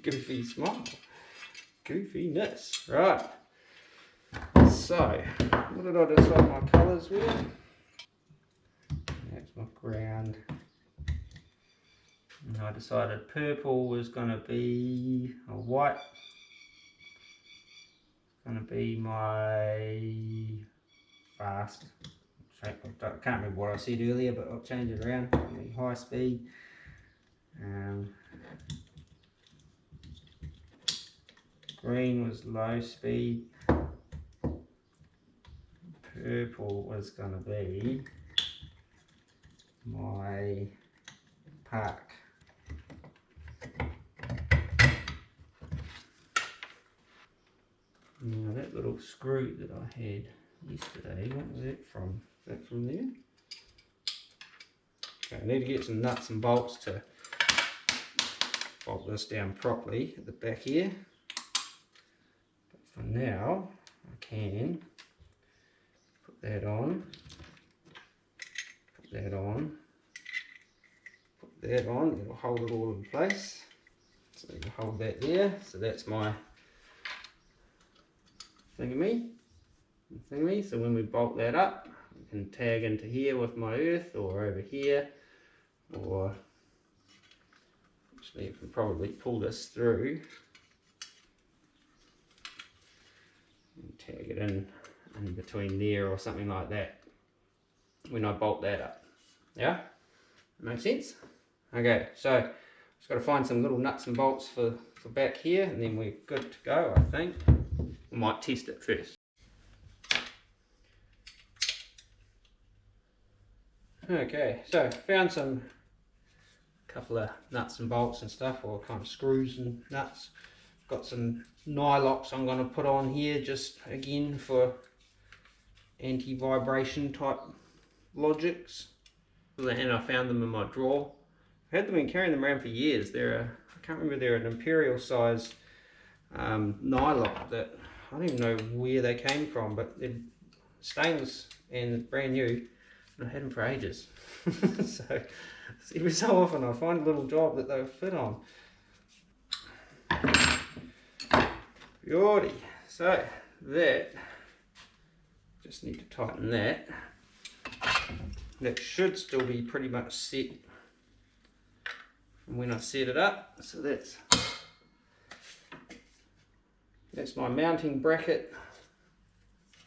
Goofy smile. Goofiness. Right. So, what did I decide my colours were? That's my ground. And I decided purple was going to be, or white, going to be my fast. I can't remember what I said earlier, but I'll change it around. High speed. Green was low speed. Purple was going to be my park. Now that little screw that I had yesterday, what was that from? that from there. Okay, I need to get some nuts and bolts to bolt this down properly at the back here. But for now, I can put that on, put that on, put that on. It'll hold it all in place. So you can hold that there. So that's my thingy. So when we bolt that up, we can tag into here with my earth, or over here, or actually you can probably pull this through and tag it in between there or something like that when I bolt that up. Yeah, makes sense. Okay, so just got to find some little nuts and bolts for back here, and then we're good to go, I think. We might test it first. Okay, so found some couple of nuts and bolts and stuff, or kind of screws and nuts. Got some nylocks I'm going to put on here, just again for anti-vibration type logics. And I found them in my drawer. I've had them and carrying them around for years. They're I can't remember, they're an imperial size nylock that I don't even know where they came from, but they're stainless and brand new. And I had them for ages. So every so often I find a little job that they'll fit on. Beauty. So that, just need to tighten that. That should still be pretty much set from when I set it up. So that's my mounting bracket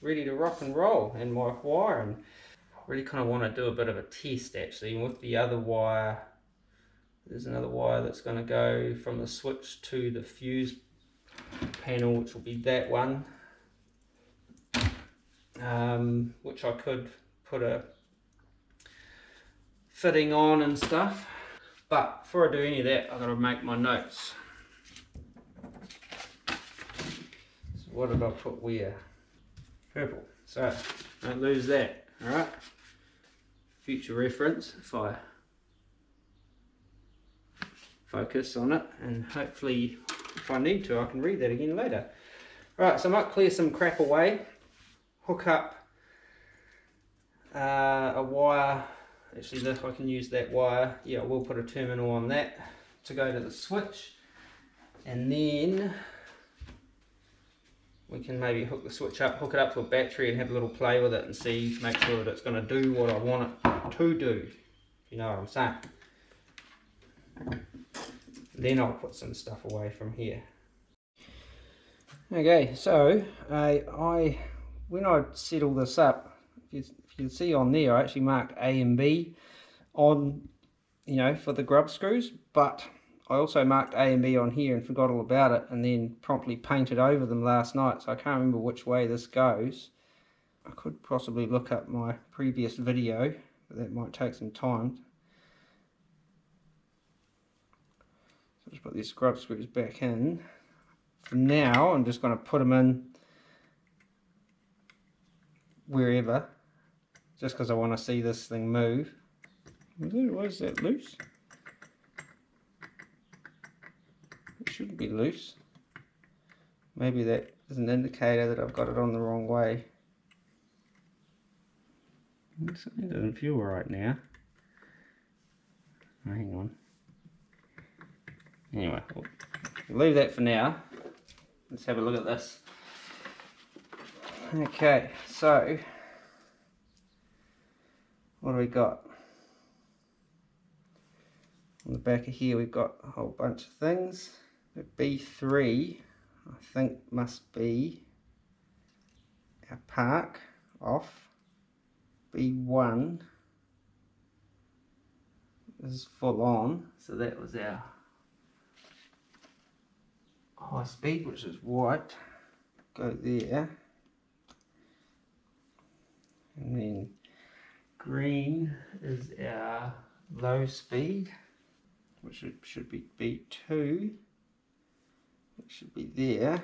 ready to rock and roll, and my wiring. Really kind of want to do a bit of a test actually with the other wire. There's another wire that's going to go from the switch to the fuse panel, which will be that one, which I could put a fitting on and stuff, but before I do any of that I've got to make my notes. So what did I put where? Purple, so don't lose that. Alright, future reference if I focus on it, and hopefully if I need to I can read that again later. Alright, so I might clear some crap away, hook up a wire. Actually, if I can use that wire, yeah, we'll put a terminal on that to go to the switch, and then we can maybe hook the switch up, hook it up to a battery and have a little play with it and see, make sure that it's going to do what I want it to do, if you know what I'm saying. Then I'll put some stuff away from here. Okay, so when I set all this up, if you can see on there, I actually marked A and B on, you know, for the grub screws, but I also marked A and B on here and forgot all about it, and then promptly painted over them last night, so I can't remember which way this goes. I could possibly look up my previous video, but that might take some time. So just put these grub screws back in. For now, I'm just going to put them in wherever, just because I want to see this thing move. Why is that loose? It shouldn't be loose. Maybe that is an indicator that I've got it on the wrong way. Something doesn't feel right now. Oh, hang on. Anyway, we'll leave that for now. Let's have a look at this. Okay, so what do we got? On the back of here we've got a whole bunch of things. B3 I think must be our park off. B1 is full on, so that was our high speed, which is white. Go there, and then green is our low speed, which should be B2. It should be there,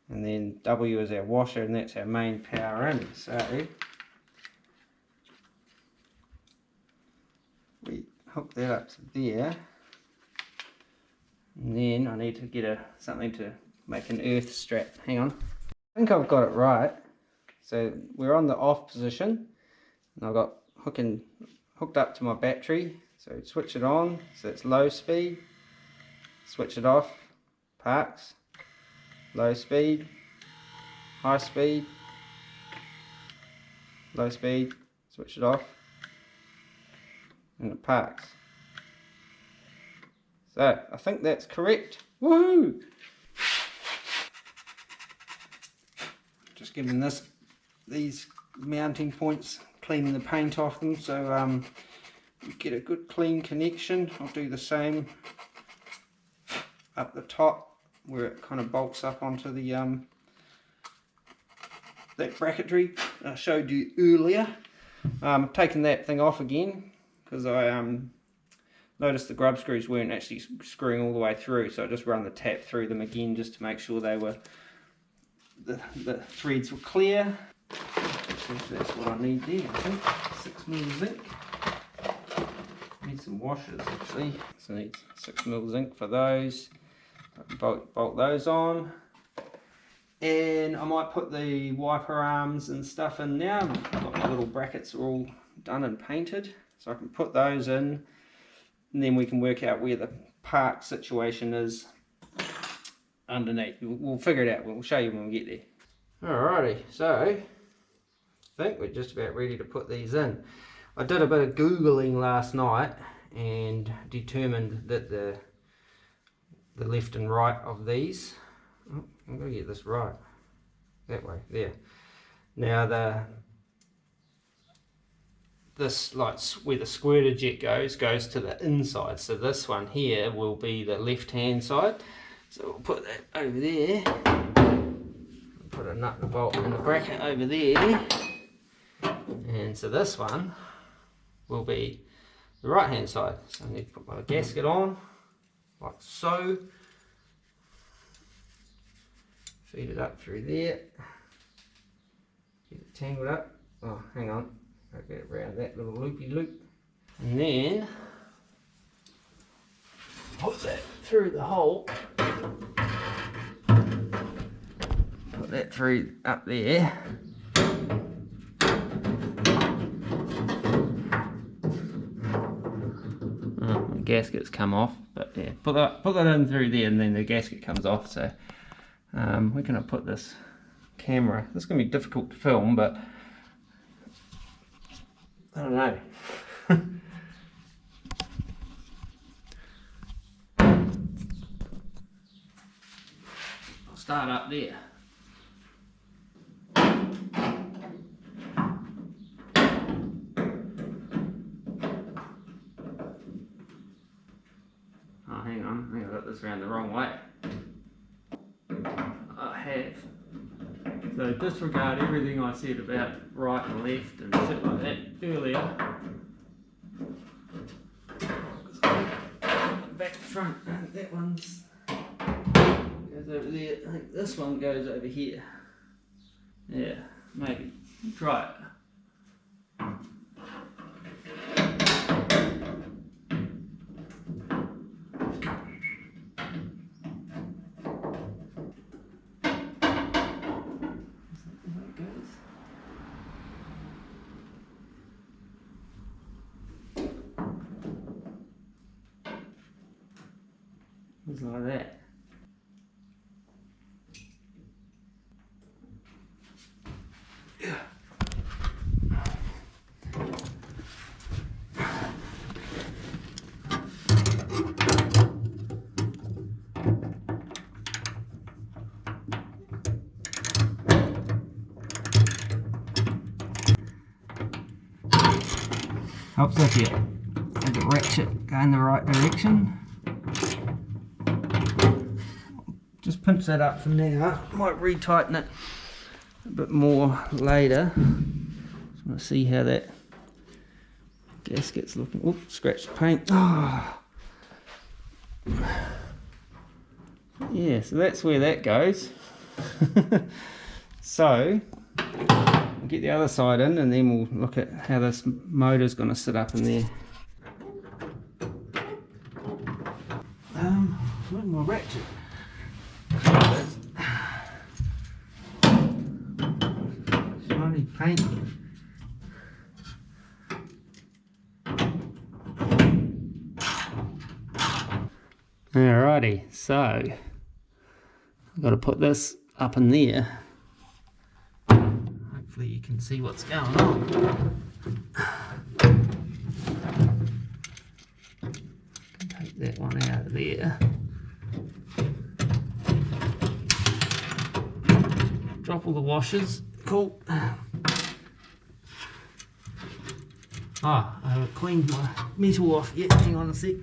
and then W is our washer, and that's our main power in. So we hook that up to there, and then I need to get something to make an earth strap. Hang on. I think I've got it right. So we're on the off position, and I've got hooked up to my battery. So switch it on, so it's low speed. Switch it off, parks. Low speed, high speed, low speed, switch it off, and it parks. So I think that's correct. Woohoo! Just giving these mounting points, cleaning the paint off them, so you get a good clean connection. I'll do the same up the top, where it kind of bolts up onto the that bracketry I showed you earlier. I've taken that thing off again because I noticed the grub screws weren't actually screwing all the way through, so I just run the tap through them again just to make sure they were the threads were clear. That's what I need there, I think. 6mm zinc. Need some washers actually, so I need 6mm zinc for those. Bolt those on, and I might put the wiper arms and stuff in now. I've got my little brackets are all done and painted, so I can put those in, and then we can work out where the park situation is underneath. We'll figure it out. We'll show you when we get there. Alrighty, so I think we're just about ready to put these in. I did a bit of googling last night and determined that the left and right of these, oh, I'm going to get this right, that way, there. Now this, like where the squirter jet goes to the inside, so this one here will be the left hand side, so we'll put that over there, put a nut and a bolt in the bracket over there, and so this one will be the right hand side. So I need to put my gasket on like so, feed it up through there, get it tangled up. Oh, hang on, I'll get it around that little loopy loop, and then put that through the hole, put that through up there. Gaskets come off, but yeah, put that in through there, and then the gasket comes off. So we're going to put this camera, this is going to be difficult to film, but I don't know. I'll start up there. Oh, hang on, I think I got this around the wrong way. I have. So disregard everything I said about right and left and shit like that earlier. Back to front, I think that one's goes over there. I think this one goes over here. Yeah, maybe. Try it. Just like that. Helps if you have the ratchet go in the right direction. Just pinch that up for now. Might retighten it a bit more later. Just want to see how that gasket's looking. Oops, scratched paint. Oh. Yeah, so that's where that goes. So we'll get the other side in, and then we'll look at how this motor's going to sit up in there. Where's my ratchet? Shiny paint. Alrighty, so I've got to put this up in there. Hopefully you can see what's going on. Take that one out of there. Drop all the washers. Cool. I haven't cleaned my metal off yet. Hang on a sec.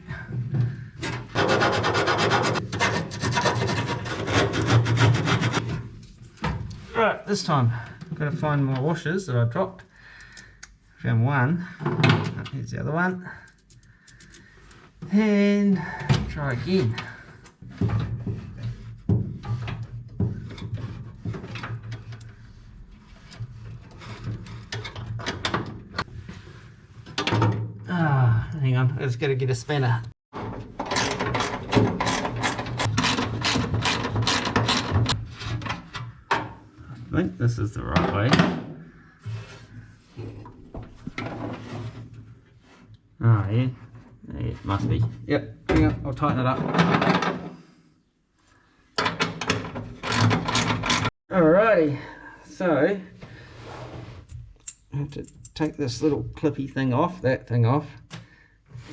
Right, this time I've got to find my washers that I dropped. Found one. Here's the other one. And try again. Hang on, I just got to get a spanner. I think this is the right way. Oh yeah, it must be. Yep, hang on, I'll tighten it up. Alrighty, so I have to take this little clippy thing off, that thing off,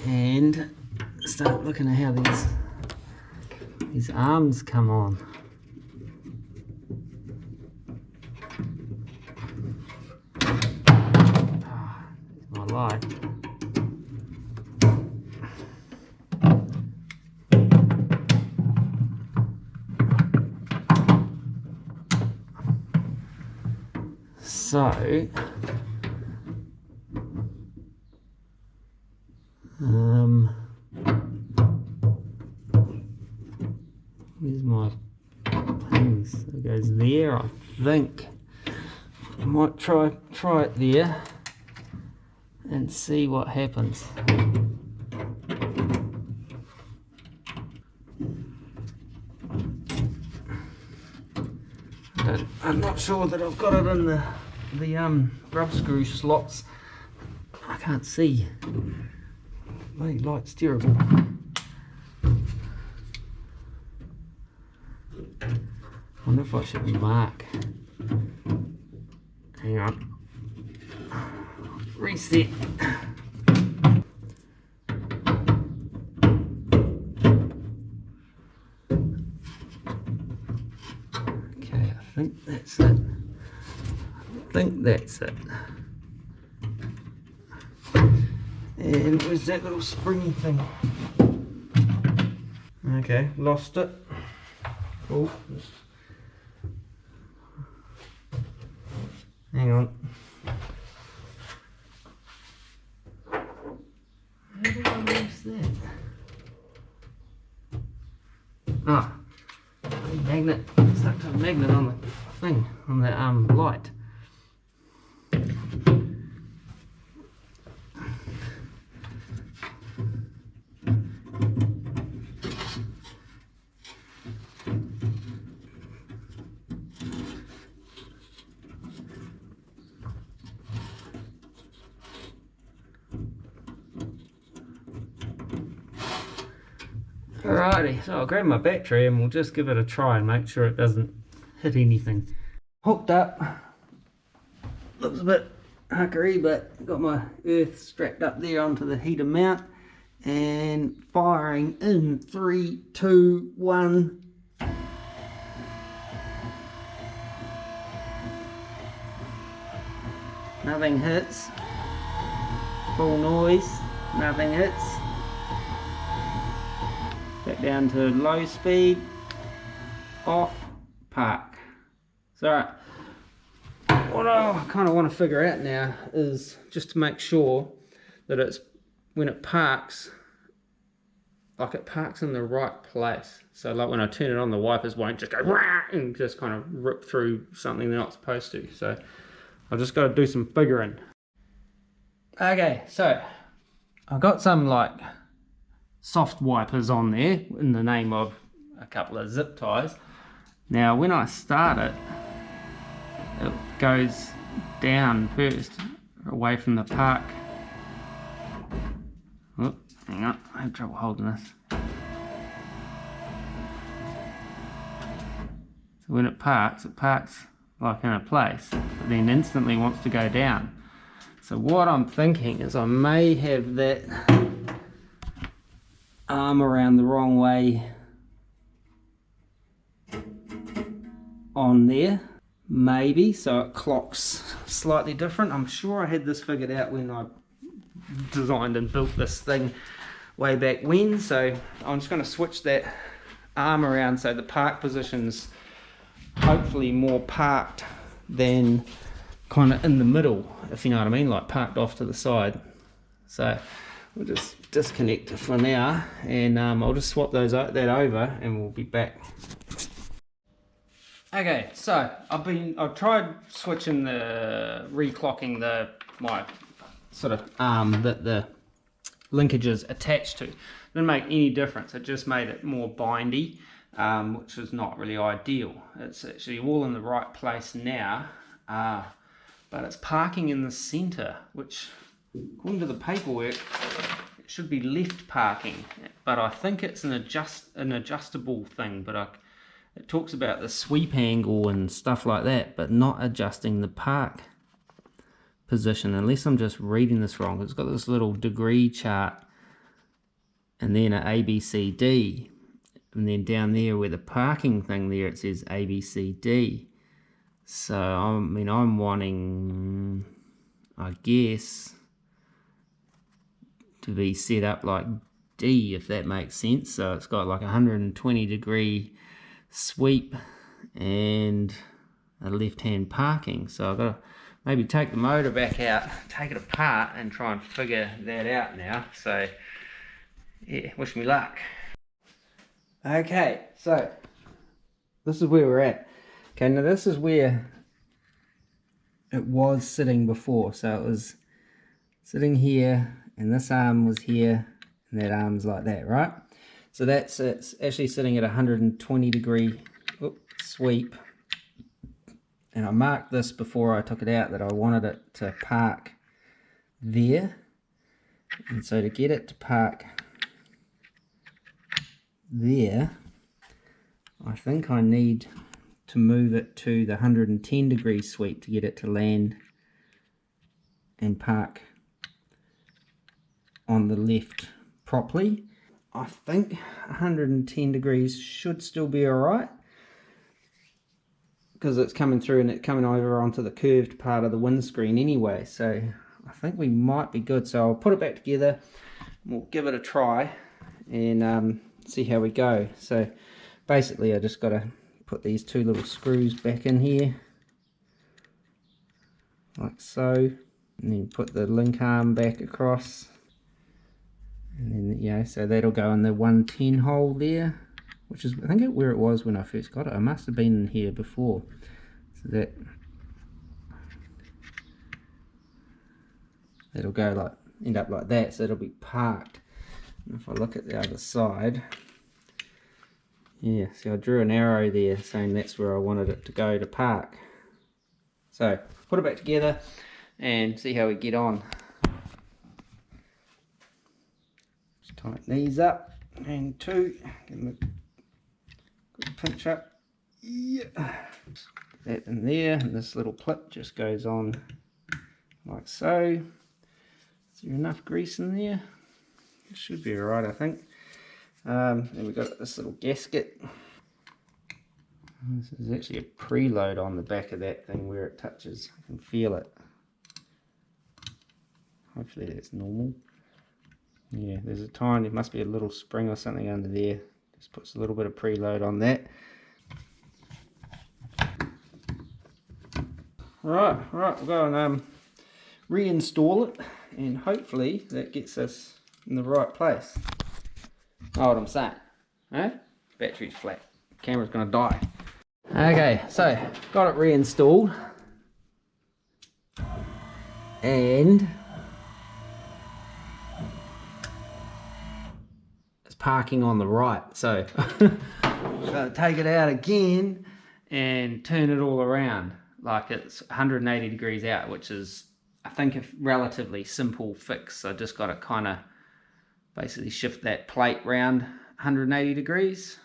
and start looking at how these arms come on. My light. So where's my things? It goes there, I think. I might try it there and see what happens. I'm not sure that I've got it in the rub screw slots. I can't see. My light's terrible. I wonder if I should mark. Hang on. Reset. Okay, I think that's it. I think that's it. And where's that little springy thing? Okay, lost it. Oh, hang on. How do I lose that? Ah, magnet. Stuck to a magnet on the thing, on the light. Alrighty, so I'll grab my battery and we'll just give it a try and make sure it doesn't hit anything. Hooked up, looks a bit huckery, but got my earth strapped up there onto the heater mount and firing in 3, 2, 1. Nothing hits. Full noise, nothing hits. Back down to low speed, off, park. So alright, what I kind of want to figure out now is just to make sure that it's, when it parks, like it parks in the right place. So like when I turn it on, the wipers won't just go wah and just kind of rip through something they're not supposed to. So I've just got to do some figuring. Okay, so I've got some like soft wipers on there in the name of a couple of zip ties. Now when I start it, it goes down first, away from the park. Oh, hang on, I have trouble holding this. So when it parks like in a place, but then instantly wants to go down. So what I'm thinking is I may have that arm around the wrong way on there, maybe, so it clocks slightly different. I'm sure I had this figured out when I designed and built this thing way back when, so I'm just going to switch that arm around so the park position's hopefully more parked than kind of in the middle, if you know what I mean, like parked off to the side. So we'll just disconnect it for now, and I'll just swap that over and we'll be back. Okay, so I've tried switching reclocking my sort of arm that the linkage is attached to. Didn't make any difference. It just made it more bindy, which is not really ideal. It's actually all in the right place now, but it's parking in the center, which according to the paperwork it should be left parking, but I think it's an adjustable thing, but it talks about the sweep angle and stuff like that, but not adjusting the park position, unless I'm just reading this wrong. It's got this little degree chart and then a ABCD, and then down there where the parking thing there, it says ABCD. So I mean, I'm wanting, I guess, to be set up like D, if that makes sense. So it's got like a 120 degree sweep and a left hand parking. So I've got to maybe take the motor back out, take it apart and try and figure that out now. So yeah, wish me luck. Okay, so this is where we're at. Okay, now this is where it was sitting before. So it was sitting here and this arm was here and that arm's like that, right? So it's actually sitting at 120 degree sweep, and I marked this before I took it out that I wanted it to park there, and so to get it to park there, I think I need to move it to the 110 degree sweep to get it to land and park on the left properly. I think 110 degrees should still be alright, because it's coming through and it's coming over onto the curved part of the windscreen anyway, so I think we might be good. So I'll put it back together, we'll give it a try and see how we go. So basically I just got to put these two little screws back in here like so, and then put the link arm back across. And then, yeah, so that'll go in the 110 hole there, which is, I think, where it was when I first got it. I must have been in here before. So that'll go like, end up like that, so it'll be parked. And if I look at the other side, yeah, see I drew an arrow there saying that's where I wanted it to go to park. So, put it back together and see how we get on. Tighten these up, and two, give them a good pinch up. Yeah, that in there, and this little clip just goes on like so. Is there enough grease in there? It should be alright, I think. Then we've got this little gasket. This is actually a preload on the back of that thing where it touches. I can feel it. Hopefully that's normal. Yeah, there's a tiny, it must be a little spring or something under there. Just puts a little bit of preload on that. Right, we'll go and reinstall it, and hopefully that gets us in the right place. Know what I'm saying? Eh? Battery's flat. Camera's gonna die. Okay, so got it reinstalled, and parking on the right, so gotta take it out again and turn it all around like it's 180 degrees out, which is, I think, a relatively simple fix. I just got to kind of basically shift that plate round 180 degrees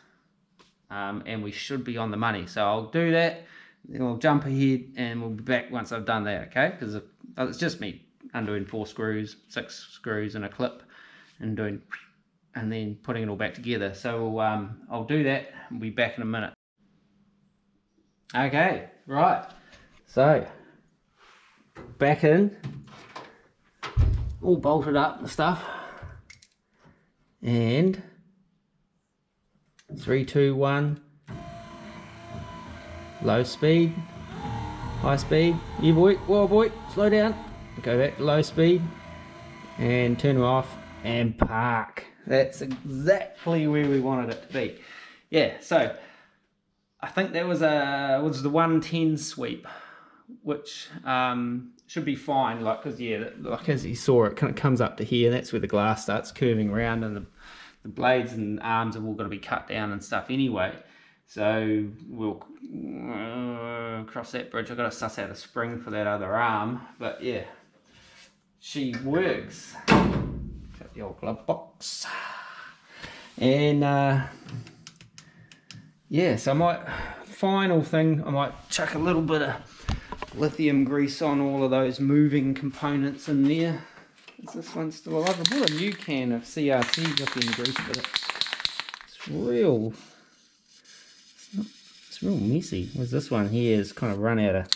and we should be on the money. So I'll do that, then I'll jump ahead and we'll be back once I've done that, okay? Because it's just me undoing 4 screws, 6 screws and a clip, and then putting it all back together. So I'll do that and we'll be back in a minute. Okay, right, so back in, all bolted up and stuff, and 3, 2, 1, low speed, high speed, yeah boy, whoa boy, slow down, go back to low speed, and turn them off, and park. That's exactly where we wanted it to be. Yeah, so I think that was the 110 sweep, which should be fine, like, because yeah, like as you saw, it kind of comes up to here, and that's where the glass starts curving around, and the blades and arms have all got to be cut down and stuff anyway. So we'll cross that bridge. I've got to suss out a spring for that other arm, but yeah, she works. Got the old glove box, and yeah, so I might, final thing, I might chuck a little bit of lithium grease on all of those moving components in there. Is this one still alive? I bought a new can of CRC lithium grease, but it's real messy. Whereas this one here is kind of run out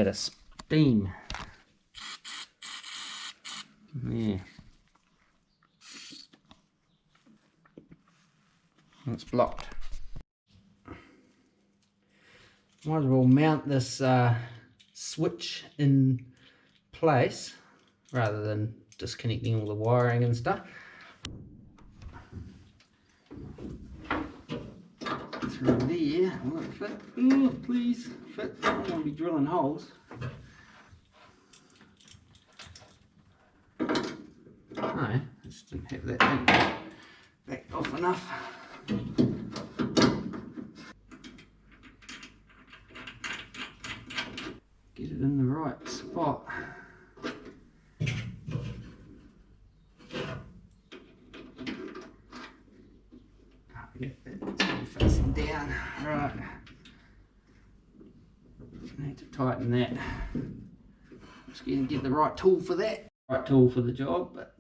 of steam. Yeah. It's blocked. Might as well mount this switch in place rather than disconnecting all the wiring and stuff. Through there, will it fit? Oh, please fit. I don't want to be drilling holes. No, I just didn't have that thing backed off enough. Get it in the right spot. Yeah, it's facing down. Right. Need to tighten that. Just going to get the right tool for that. Right tool for the job, but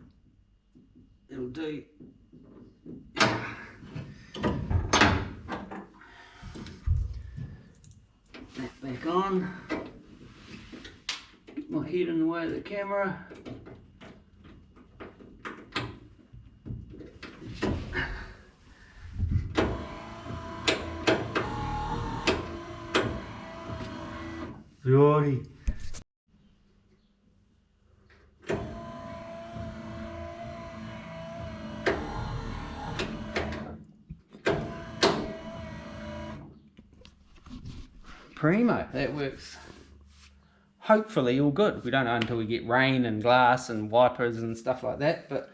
it'll do. That back on. Get my head in the way of the camera. Righty. Primo, that works. Hopefully all good. We don't know until we get rain and glass and wipers and stuff like that, but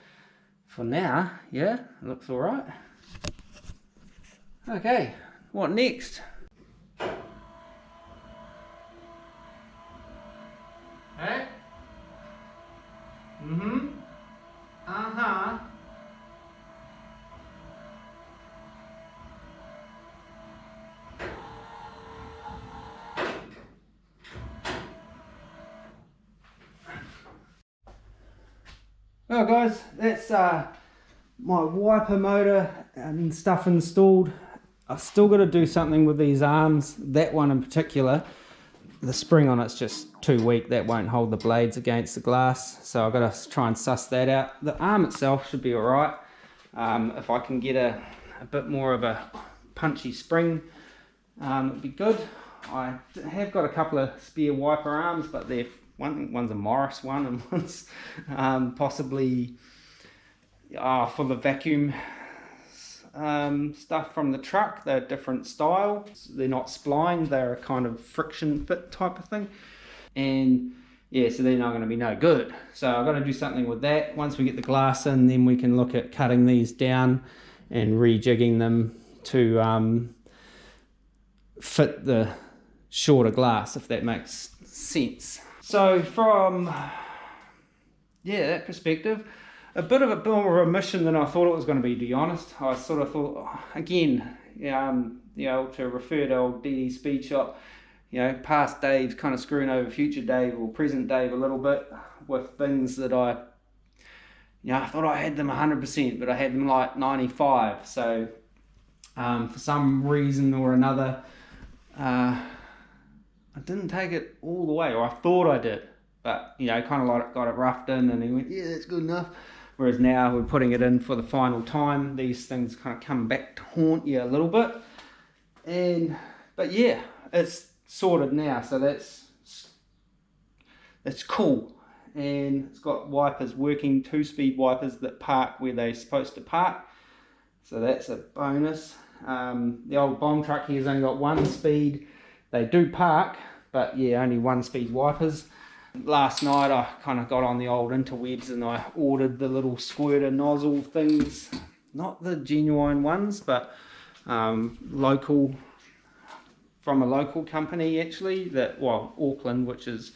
for now, yeah, it looks all right. Okay, what next? Hey? Uh-huh. Well guys, that's my wiper motor and stuff installed. I've still got to do something with these arms. That one in particular, the spring on it's just too weak. That won't hold the blades against the glass, so I've got to try and suss that out. The arm itself should be alright. If I can get a bit more of a punchy spring, it'd be good. I have got a couple of spare wiper arms, but they're one's a Morris one, and one's possibly full of vacuum stuff from the truck. They're different style. They're not splined, they're a kind of friction fit type of thing. And yeah, so they're not going to be no good. So I've got to do something with that. Once we get the glass in, then we can look at cutting these down and rejigging them to fit the shorter glass, if that makes sense. So from that perspective, a bit more of a mission than I thought it was going to be honest. I sort of thought, again, to refer to old DD Speed Shop, past Dave's kind of screwing over future Dave or present Dave a little bit with things that I thought I had them 100%, but I had them like 95. So for some reason or another, I didn't take it all the way, or I thought I did, but kind of like got it roughed in, and he went, yeah, that's good enough. Whereas now we're putting it in for the final time, these things kind of come back to haunt you a little bit. But yeah, it's sorted now, so that's cool. And it's got wipers working, 2-speed wipers that park where they're supposed to park, so that's a bonus. The old bomb truck here has only got 1 speed. They do park, but yeah, only 1-speed wipers. Last night I kind of got on the old interwebs and I ordered the little squirter nozzle things, not the genuine ones, but local, from a local company actually, Auckland, which is,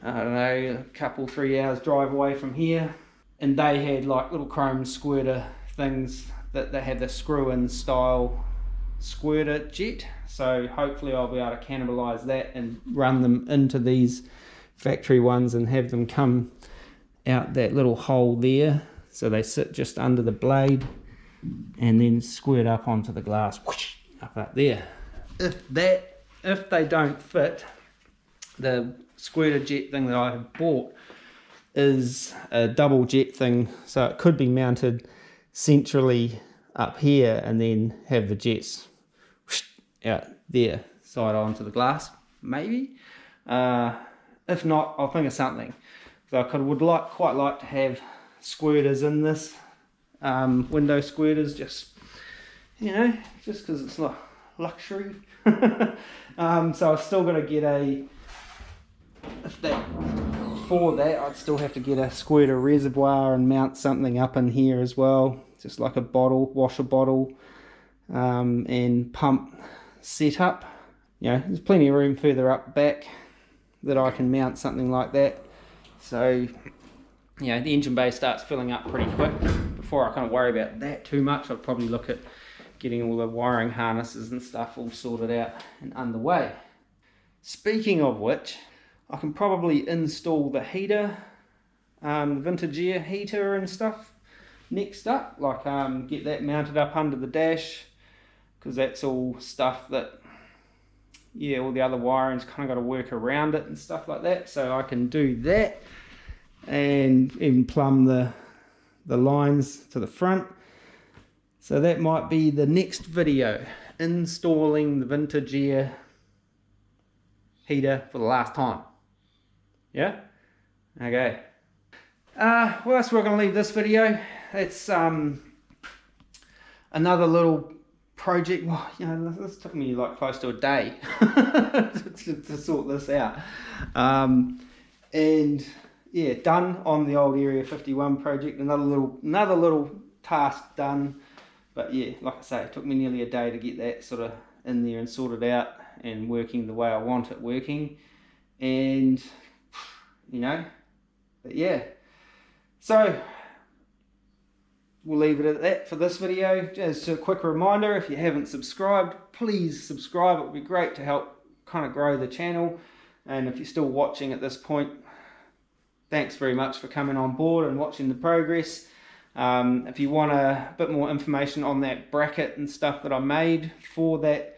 I don't know, a couple 3 hours drive away from here. And they had like little chrome squirter things that they have the screw-in style squirter jet, so hopefully I'll be able to cannibalize that and run them into these factory ones and have them come out that little hole there, so they sit just under the blade and then squirt up onto the glass, whoosh, up there. If they don't fit, the squirter jet thing that I have bought is a double jet thing, so it could be mounted centrally up here and then have the jets whoosh, out there side onto the glass, maybe. If not, I'll think of something. So I would quite like to have squirters in this, window squirters, just because it's not luxury. So I've still got to get for that I'd still have to get a squirter reservoir and mount something up in here as well, just like a washer bottle, and pump setup. There's plenty of room further up back that I can mount something like that. So the engine bay starts filling up pretty quick. Before I kind of worry about that too much, I'll probably look at getting all the wiring harnesses and stuff all sorted out and underway. Speaking of which, I can probably install the heater, the vintage air heater and stuff next up, like get that mounted up under the dash, because that's all stuff that all the other wiring's kind of got to work around it and stuff like that. So I can do that and even plumb the lines to the front. So that might be the next video, installing the vintage air heater for the last time. Yeah? Okay. Well, that's where we're going to leave this video. It's another little project. Well, this took me like close to a day to sort this out. And yeah, done on the old Area 51 project. Another little task done. But yeah, like I say, it took me nearly a day to get that sort of in there and sorted out and working the way I want it working. And but yeah, so we'll leave it at that for this video. Just a quick reminder, if you haven't subscribed, please subscribe. It would be great to help kind of grow the channel. And if you're still watching at this point, thanks very much for coming on board and watching the progress. If you want a bit more information on that bracket and stuff that I made for that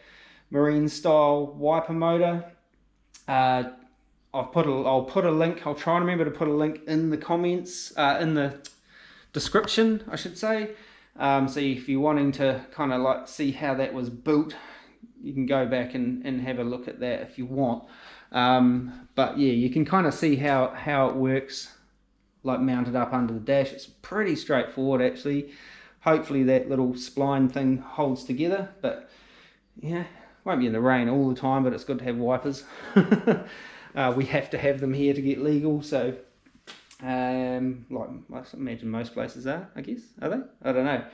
marine style wiper motor, I'll put a link. I'll try and remember to put a link in the comments, in the description, I should say. So if you're wanting to kind of like see how that was built, you can go back and have a look at that if you want. But yeah, you can kind of see how it works, like mounted up under the dash. It's pretty straightforward actually. Hopefully that little spline thing holds together, but yeah, won't be in the rain all the time, but it's good to have wipers. We have to have them here to get legal, so like I imagine most places are, I guess. Are they? I don't know.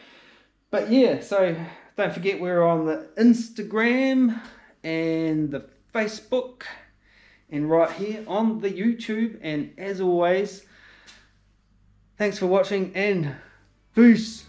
But yeah, so don't forget we're on the Instagram and the Facebook and right here on the YouTube. And as always, thanks for watching and peace.